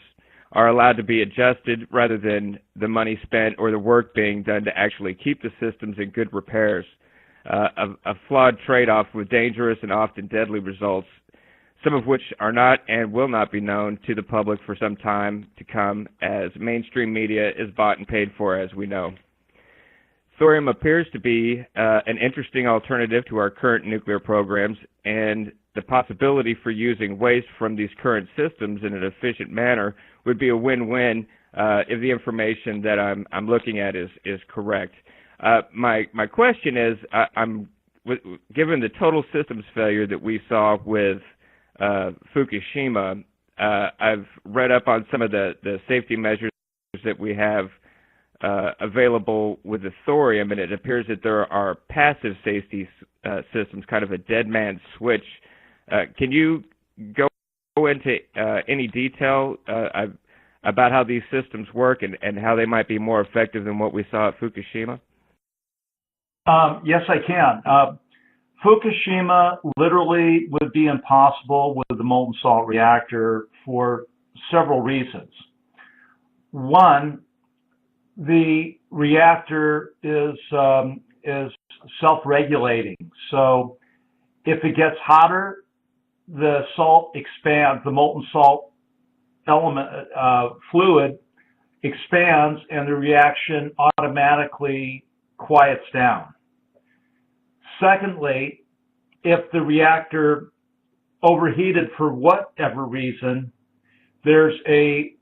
are allowed to be adjusted rather than the money spent or the work being done to actually keep the systems in good repairs. A flawed trade-off with dangerous and often deadly results, some of which are not and will not be known to the public for some time to come, as mainstream media is bought and paid for, as we know. Thorium appears to be an interesting alternative to our current nuclear programs, and the possibility for using waste from these current systems in an efficient manner would be a win-win if the information that I'm looking at is correct. My question is, given the total systems failure that we saw with Fukushima, I've read up on some of the safety measures that we have available with the thorium, and it appears that there are passive safety systems, kind of a dead man's switch. Can you go into any detail about how these systems work and how they might be more effective than what we saw at Fukushima? Yes, I can. Fukushima literally would be impossible with the molten salt reactor for several reasons. One, the reactor is self-regulating. So if it gets hotter, the salt expands, the molten salt element fluid expands, and the reaction automatically quiets down. Secondly, if the reactor overheated for whatever reason, there's a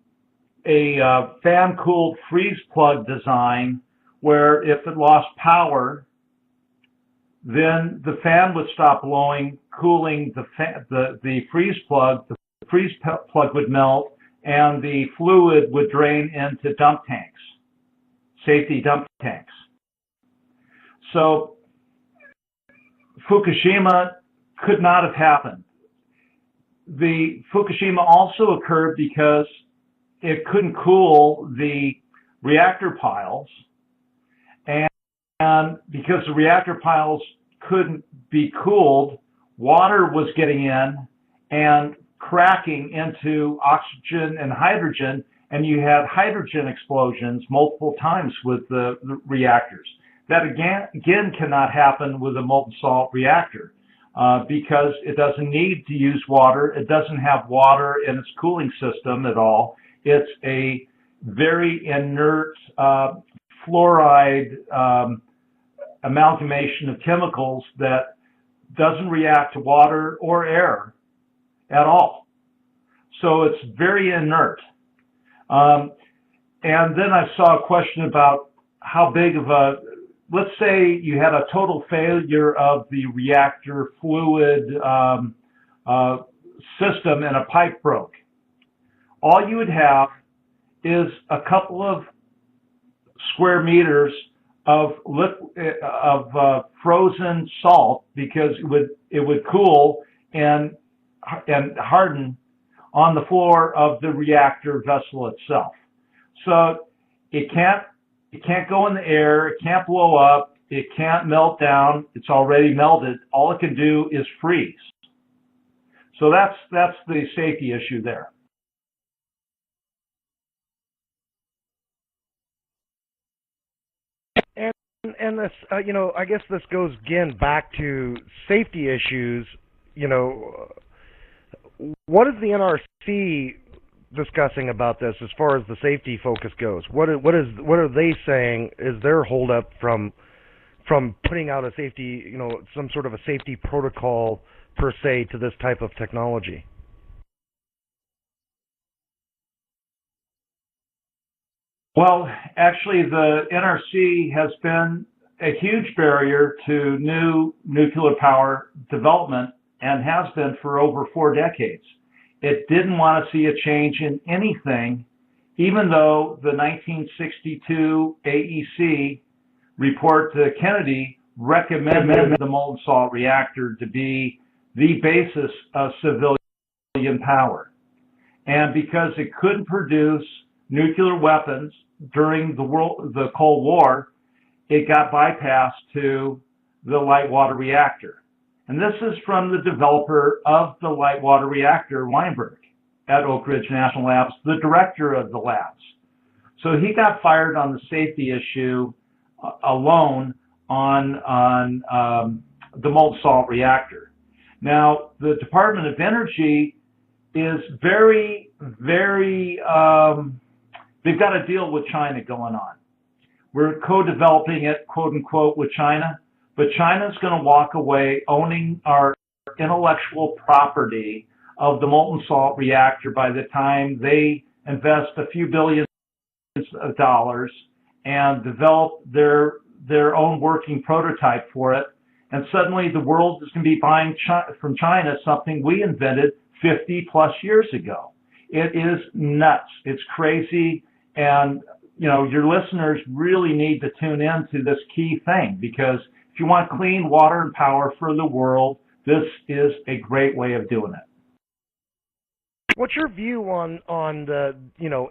fan-cooled freeze plug design where if it lost power, then the fan would stop blowing, cooling the freeze plug. The freeze plug would melt, and the fluid would drain into dump tanks, safety dump tanks. So Fukushima could not have happened. The Fukushima also occurred because it couldn't cool the reactor piles, and because the reactor piles couldn't be cooled, water was getting in and cracking into oxygen and hydrogen, and you had hydrogen explosions multiple times with the reactors. That again cannot happen with a molten salt reactor because it doesn't need to use water. It doesn't have water in its cooling system at all. It's a very inert fluoride amalgamation of chemicals that doesn't react to water or air at all. So it's very inert. And then I saw a question about how big of a, let's say you had a total failure of the reactor fluid system and a pipe broke. All you would have is a couple of square meters of frozen salt, because it would cool and harden on the floor of the reactor vessel itself. So it can't go in the air, it can't blow up, it can't melt down, it's already melted. All it can do is freeze. So that's the safety issue there. And this, I guess this goes again back to safety issues. What is the NRC discussing about this as far as the safety focus goes? What are they saying is their holdup from from putting out a safety, some sort of a safety protocol per se to this type of technology? Well, actually, the NRC has been a huge barrier to new nuclear power development and has been for over 4 decades. It didn't want to see a change in anything, even though the 1962 AEC report to Kennedy recommended the molten salt reactor to be the basis of civilian power. And because it couldn't produce nuclear weapons during the Cold War, it got bypassed to the light water reactor. And this is from the developer of the light water reactor, Weinberg, at Oak Ridge National Labs, the director of the labs. So he got fired on the safety issue alone on the molten salt reactor. Now, the Department of Energy is very, they've got a deal with China going on. We're co-developing it, quote unquote, with China, but China's going to walk away owning our intellectual property of the molten salt reactor by the time they invest a few billions of dollars and develop their own working prototype for it. And suddenly the world is going to be buying from China something we invented 50 plus years ago. It is nuts. It's crazy. And, your listeners really need to tune in to this key thing, because if you want clean water and power for the world, this is a great way of doing it. What's your view on the,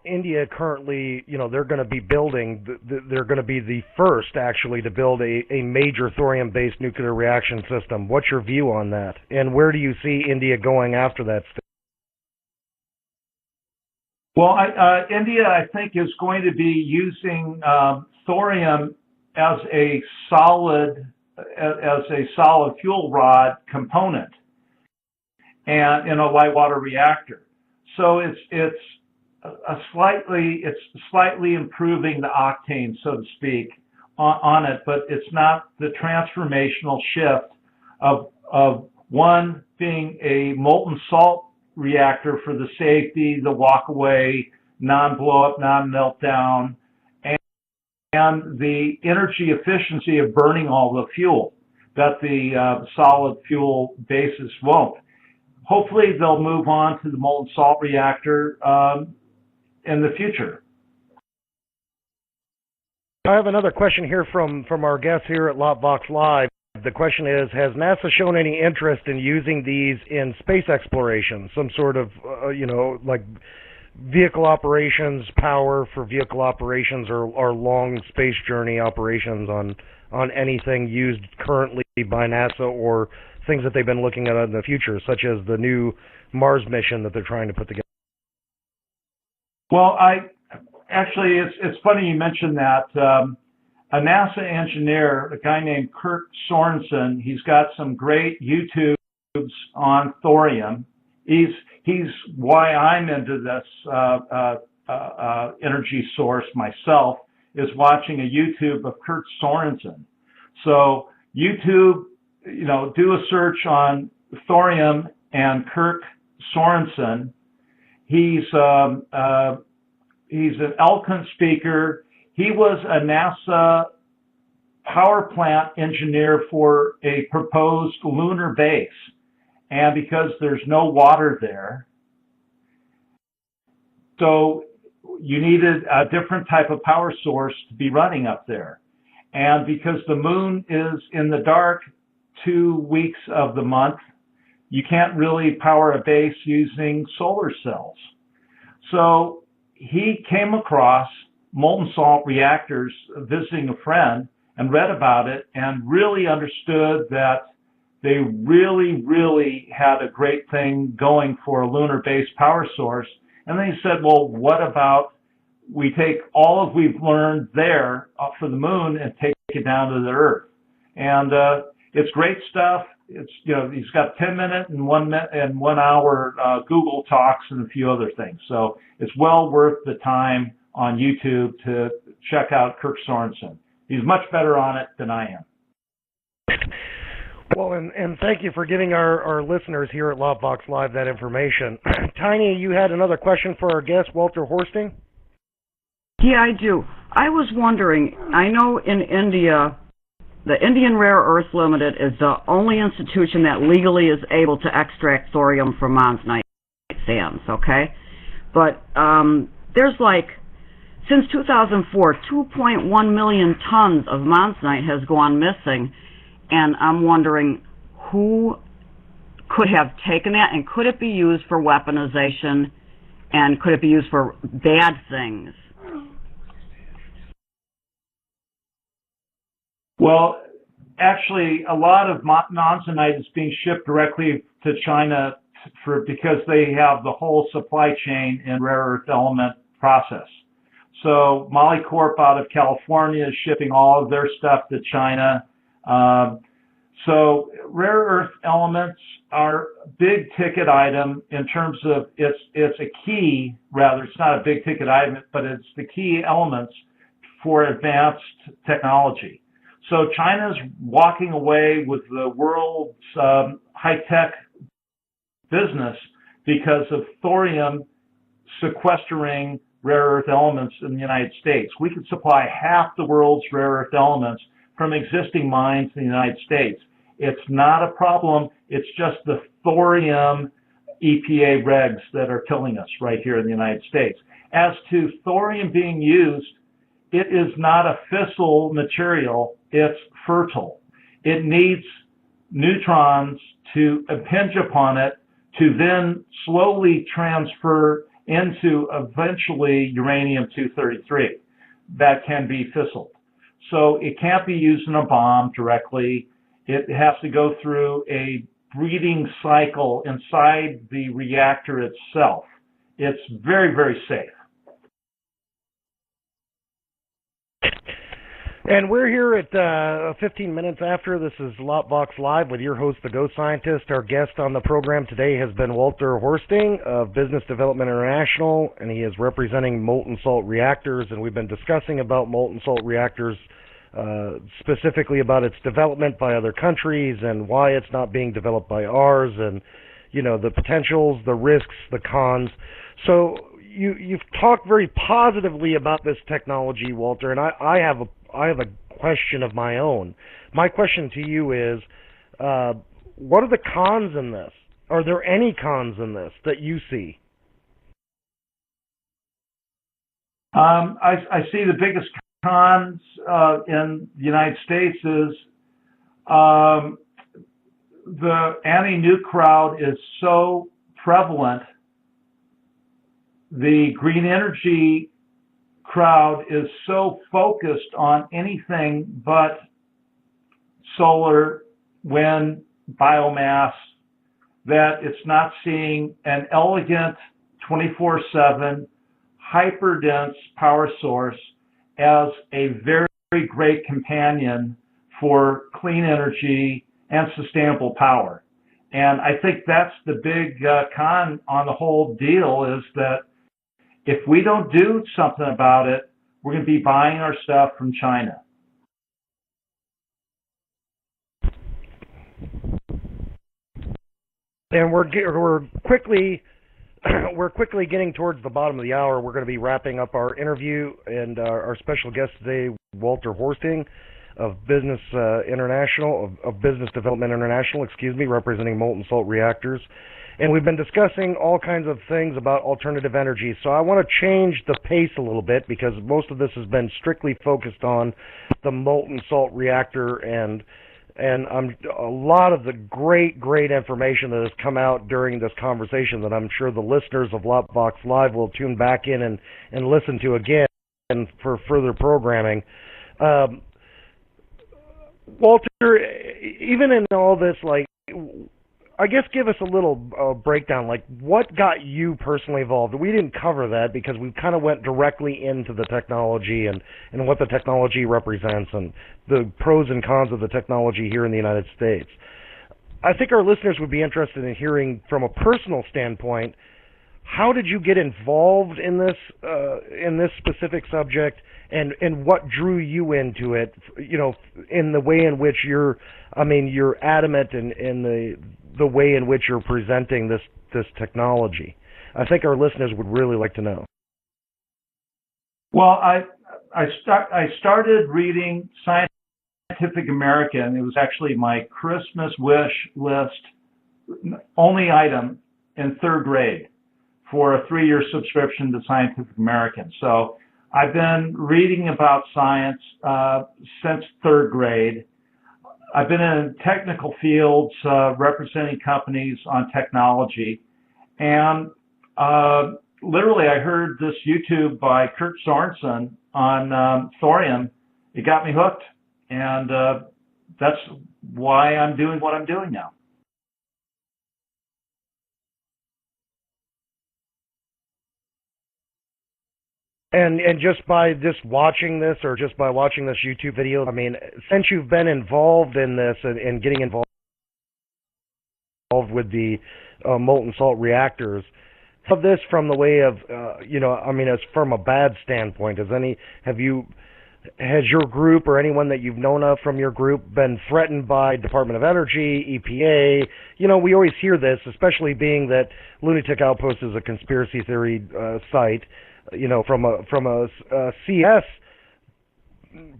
India currently, they're going to be building, they're going to be the first actually to build a major thorium-based nuclear reaction system. What's your view on that? And where do you see India going after that? Well, India, I think, is going to be using thorium as a solid fuel rod component, and in a light water reactor. So it's slightly improving the octane, so to speak, on it, but it's not the transformational shift of one being a molten salt reactor for the safety, the walk-away, non-blow-up, non-meltdown, and the energy efficiency of burning all the fuel that the solid fuel basis won't. Hopefully they'll move on to the molten salt reactor in the future. I have another question here from our guests here at LOPVox Live. The question is, has NASA shown any interest in using these in space exploration, some sort of, like vehicle operations, power for vehicle operations, or long space journey operations on anything used currently by NASA, or things that they've been looking at in the future, such as the new Mars mission that they're trying to put together? Well, it's funny you mentioned that. A NASA engineer, a guy named Kurt Sorensen, he's got some great YouTubes on thorium. He's why I'm into this energy source myself, is watching a YouTube of Kurt Sorensen. So YouTube, do a search on thorium and Kurt Sorensen. He's an eloquent speaker. He was a NASA power plant engineer for a proposed lunar base. And because there's no water there, so you needed a different type of power source to be running up there. And because the moon is in the dark 2 weeks of the month, you can't really power a base using solar cells. So he came across molten salt reactors visiting a friend and read about it and really understood that they really had a great thing going for a lunar-based power source. And then he said, well, what about we take all of we've learned there up for the moon and take it down to the Earth? And it's great stuff. It's, he's got 10-minute and 1 hour Google Talks and a few other things. So it's well worth the time on YouTube to check out Kirk Sorensen. He's much better on it than I am. Well, and thank you for giving our listeners here at Lovebox Live that information. Tiny, you had another question for our guest, Walter Horsting? Yeah, I do. I was wondering, I know in India, the Indian Rare Earth Limited is the only institution that legally is able to extract thorium from monzonite sands, okay? But there's since 2004, 2.1 million tons of monzonite has gone missing, and I'm wondering who could have taken that, and could it be used for weaponization, and could it be used for bad things? Well, actually, a lot of monzonite is being shipped directly to China because they have the whole supply chain in rare earth element process. So Molycorp out of California is shipping all of their stuff to China. So rare earth elements are a big ticket item in terms of it's a key, rather, it's not a big ticket item, but it's the key elements for advanced technology. So China's walking away with the world's high-tech business because of thorium sequestering rare earth elements in the United States. We could supply half the world's rare earth elements from existing mines in the United States. It's not a problem. It's just the thorium EPA regs that are killing us right here in the United States. As to thorium being used, it is not a fissile material. It's fertile. It needs neutrons to impinge upon it to then slowly transfer into eventually uranium-233 that can be fissiled. So it can't be used in a bomb directly. It has to go through a breeding cycle inside the reactor itself. It's very, very safe. And we're here at 15 minutes after. This is Lovebox Live with your host, the Ghost Scientist. Our guest on the program today has been Walter Horsting of Business Development International, and he is representing molten salt reactors. And we've been discussing about molten salt reactors, specifically about its development by other countries and why it's not being developed by ours, and the potentials, the risks, the cons. So you've talked very positively about this technology, Walter, and I have a question of my own. My question to you is, what are the cons in this? Are there any cons in this that you see? I see the biggest cons in the United States is the anti-nuke crowd is so prevalent. The green energy crowd is so focused on anything but solar, wind, biomass, that it's not seeing an elegant 24/7 hyper-dense power source as a very, very great companion for clean energy and sustainable power. And I think that's the big con on the whole deal, is that if we don't do something about it, we're going to be buying our stuff from China. And we're quickly getting towards the bottom of the hour. We're going to be wrapping up our interview, and our special guest today, Walter Horsting of Business International, of Business Development International, representing molten salt reactors. And we've been discussing all kinds of things about alternative energy. So I want to change the pace a little bit, because most of this has been strictly focused on the molten salt reactor and a lot of the great information that has come out during this conversation that I'm sure the listeners of Lovebox Live will tune back in and listen to again and for further programming. Walter, even in all this, I guess give us a little breakdown, what got you personally involved? We didn't cover that because we kind of went directly into the technology and what the technology represents and the pros and cons of the technology here in the United States. I think our listeners would be interested in hearing from a personal standpoint, how did you get involved in this specific subject, and what drew you into it, in the way in which you're adamant in the way in which you're presenting this technology. I think our listeners would really like to know. Well, I started reading Scientific American. It was actually my Christmas wish list only item in third grade for a 3-year subscription to Scientific American. So I've been reading about science since third grade. I've been in technical fields representing companies on technology. And literally, I heard this YouTube by Kurt Sorensen on thorium. It got me hooked. And that's why I'm doing what I'm doing now. And just by watching this, or just by watching this YouTube video, since you've been involved in this and getting involved with the molten salt reactors, of this from the way of, as from a bad standpoint, has your group or anyone that you've known of from your group been threatened by Department of Energy, EPA? We always hear this, especially being that Lunatic Outpost is a conspiracy theory site. From a CS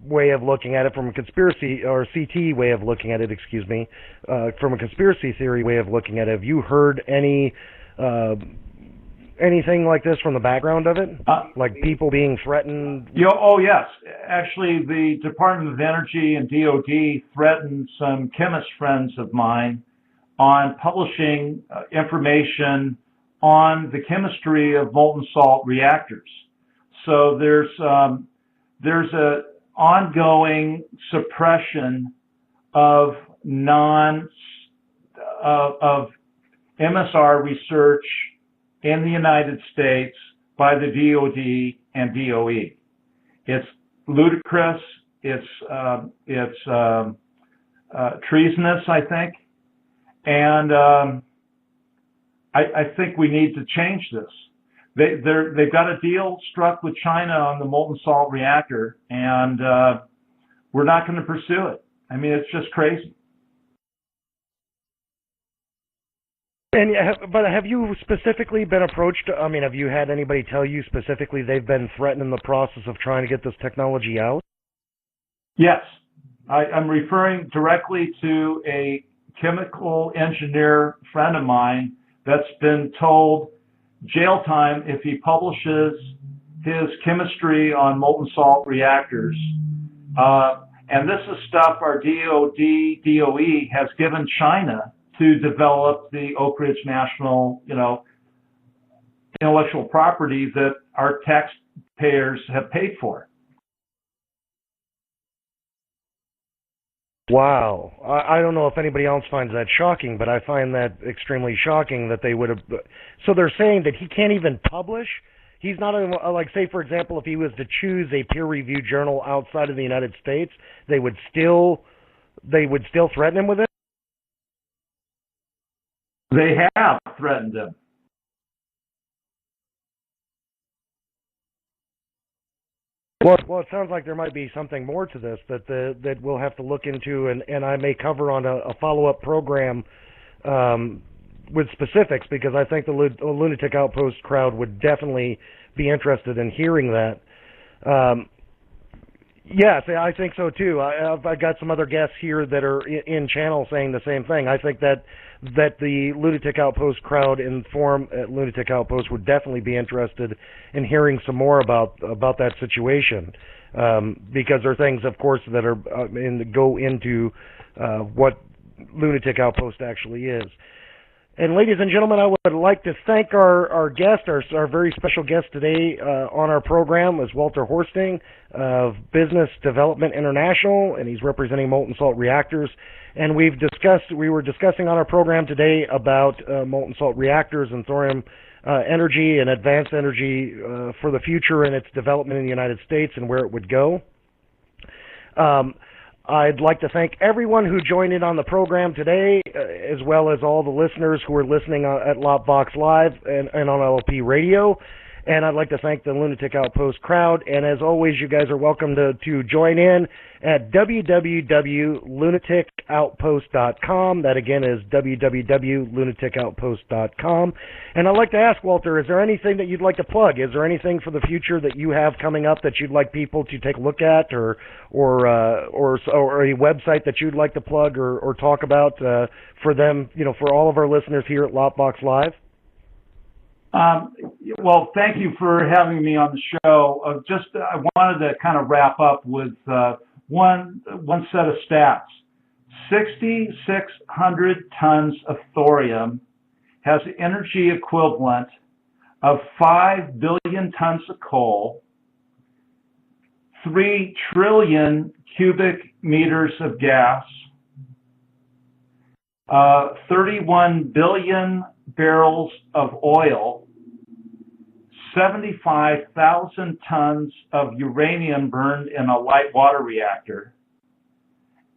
way of looking at it, from a conspiracy, or CT way of looking at it, from a conspiracy theory way of looking at it, have you heard anything like this from the background of it? Like people being threatened? Oh, yes. Actually, the Department of Energy and DOD threatened some chemist friends of mine on publishing information on the chemistry of molten salt reactors. So there's a ongoing suppression of of MSR research in the United States by the DOD and DOE. It's ludicrous. It's treasonous, I think, and I think we need to change this. They've got a deal struck with China on the molten salt reactor, and we're not going to pursue it. It's just crazy. But have you specifically been approached? Have you had anybody tell you specifically they've been threatened in the process of trying to get this technology out? Yes. I'm referring directly to a chemical engineer friend of mine that's been told jail time if he publishes his chemistry on molten salt reactors. And this is stuff our DOD, DOE has given China to develop the Oak Ridge National, intellectual property that our taxpayers have paid for. Wow. I don't know if anybody else finds that shocking, but I find that extremely shocking that they would have... So they're saying that he can't even publish? He's not, like, say, for example, if he was to choose a peer-reviewed journal outside of the United States, they would still threaten him with it? They have threatened him. Well, it sounds like there might be something more to this that we'll have to look into, and I may cover on a follow-up program with specifics, because I think the Lunatic Outpost crowd would definitely be interested in hearing that. Yes, I think so too. I've got some other guests here that are in channel saying the same thing. I think that the Lunatic Outpost crowd in forum at Lunatic Outpost would definitely be interested in hearing some more about that situation, because there are things, of course, that are go into what Lunatic Outpost actually is. And ladies and gentlemen, I would like to thank our guest, our very special guest today on our program is Walter Horstings of Business Development International, and he's representing molten salt reactors. And we were discussing on our program today about molten salt reactors and thorium energy and advanced energy for the future and its development in the United States and where it would go. I'd like to thank everyone who joined in on the program today, as well as all the listeners who are listening at LOPVox Live and on LOP Radio. And I'd like to thank the Lunatic Outpost crowd. And as always, you guys are welcome to join in at www.lunaticoutpost.com. That again is www.lunaticoutpost.com. And I'd like to ask, Walter, is there anything that you'd like to plug? Is there anything for the future that you have coming up that you'd like people to take a look at, or a website that you'd like to plug or talk about for them, for all of our listeners here at Lockbox Live? Well, thank you for having me on the show. I wanted to kind of wrap up with one set of stats. 6,600 tons of thorium has the energy equivalent of 5 billion tons of coal, 3 trillion cubic meters of gas, 31 billion barrels of oil, 75,000 tons of uranium burned in a light water reactor,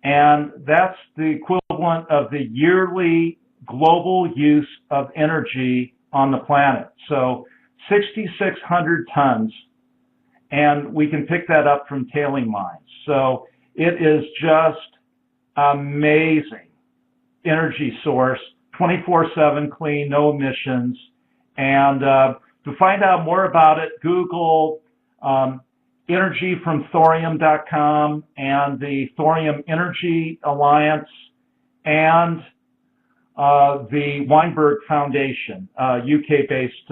and that's the equivalent of the yearly global use of energy on the planet. So 6,600 tons, and we can pick that up from tailing mines. So it is just amazing energy source, 24/7 clean, no emissions. And to find out more about it, Google energyfromthorium.com and the Thorium Energy Alliance and the Weinberg Foundation, UK-based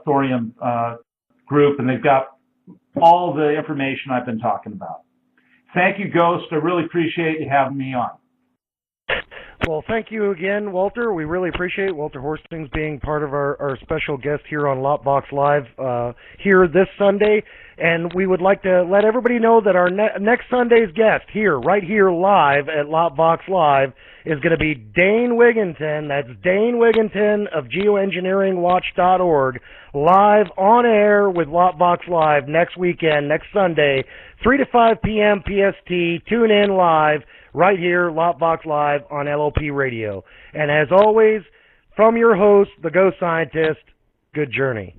thorium group, and they've got all the information I've been talking about. Thank you, Ghost. I really appreciate you having me on. Well, thank you again, Walter. We really appreciate Walter Horstings being part of our special guest here on Lockbox Live here this Sunday. And we would like to let everybody know that our next Sunday's guest right here live at Lockbox Live is going to be Dane Wigginton. That's Dane Wigginton of geoengineeringwatch.org, live on air with Lockbox Live next weekend, next Sunday, 3 to 5 p.m. PST. Tune in live right here, Lockbox Live on LOP Radio. And as always, from your host, the Ghost Scientist, good journey.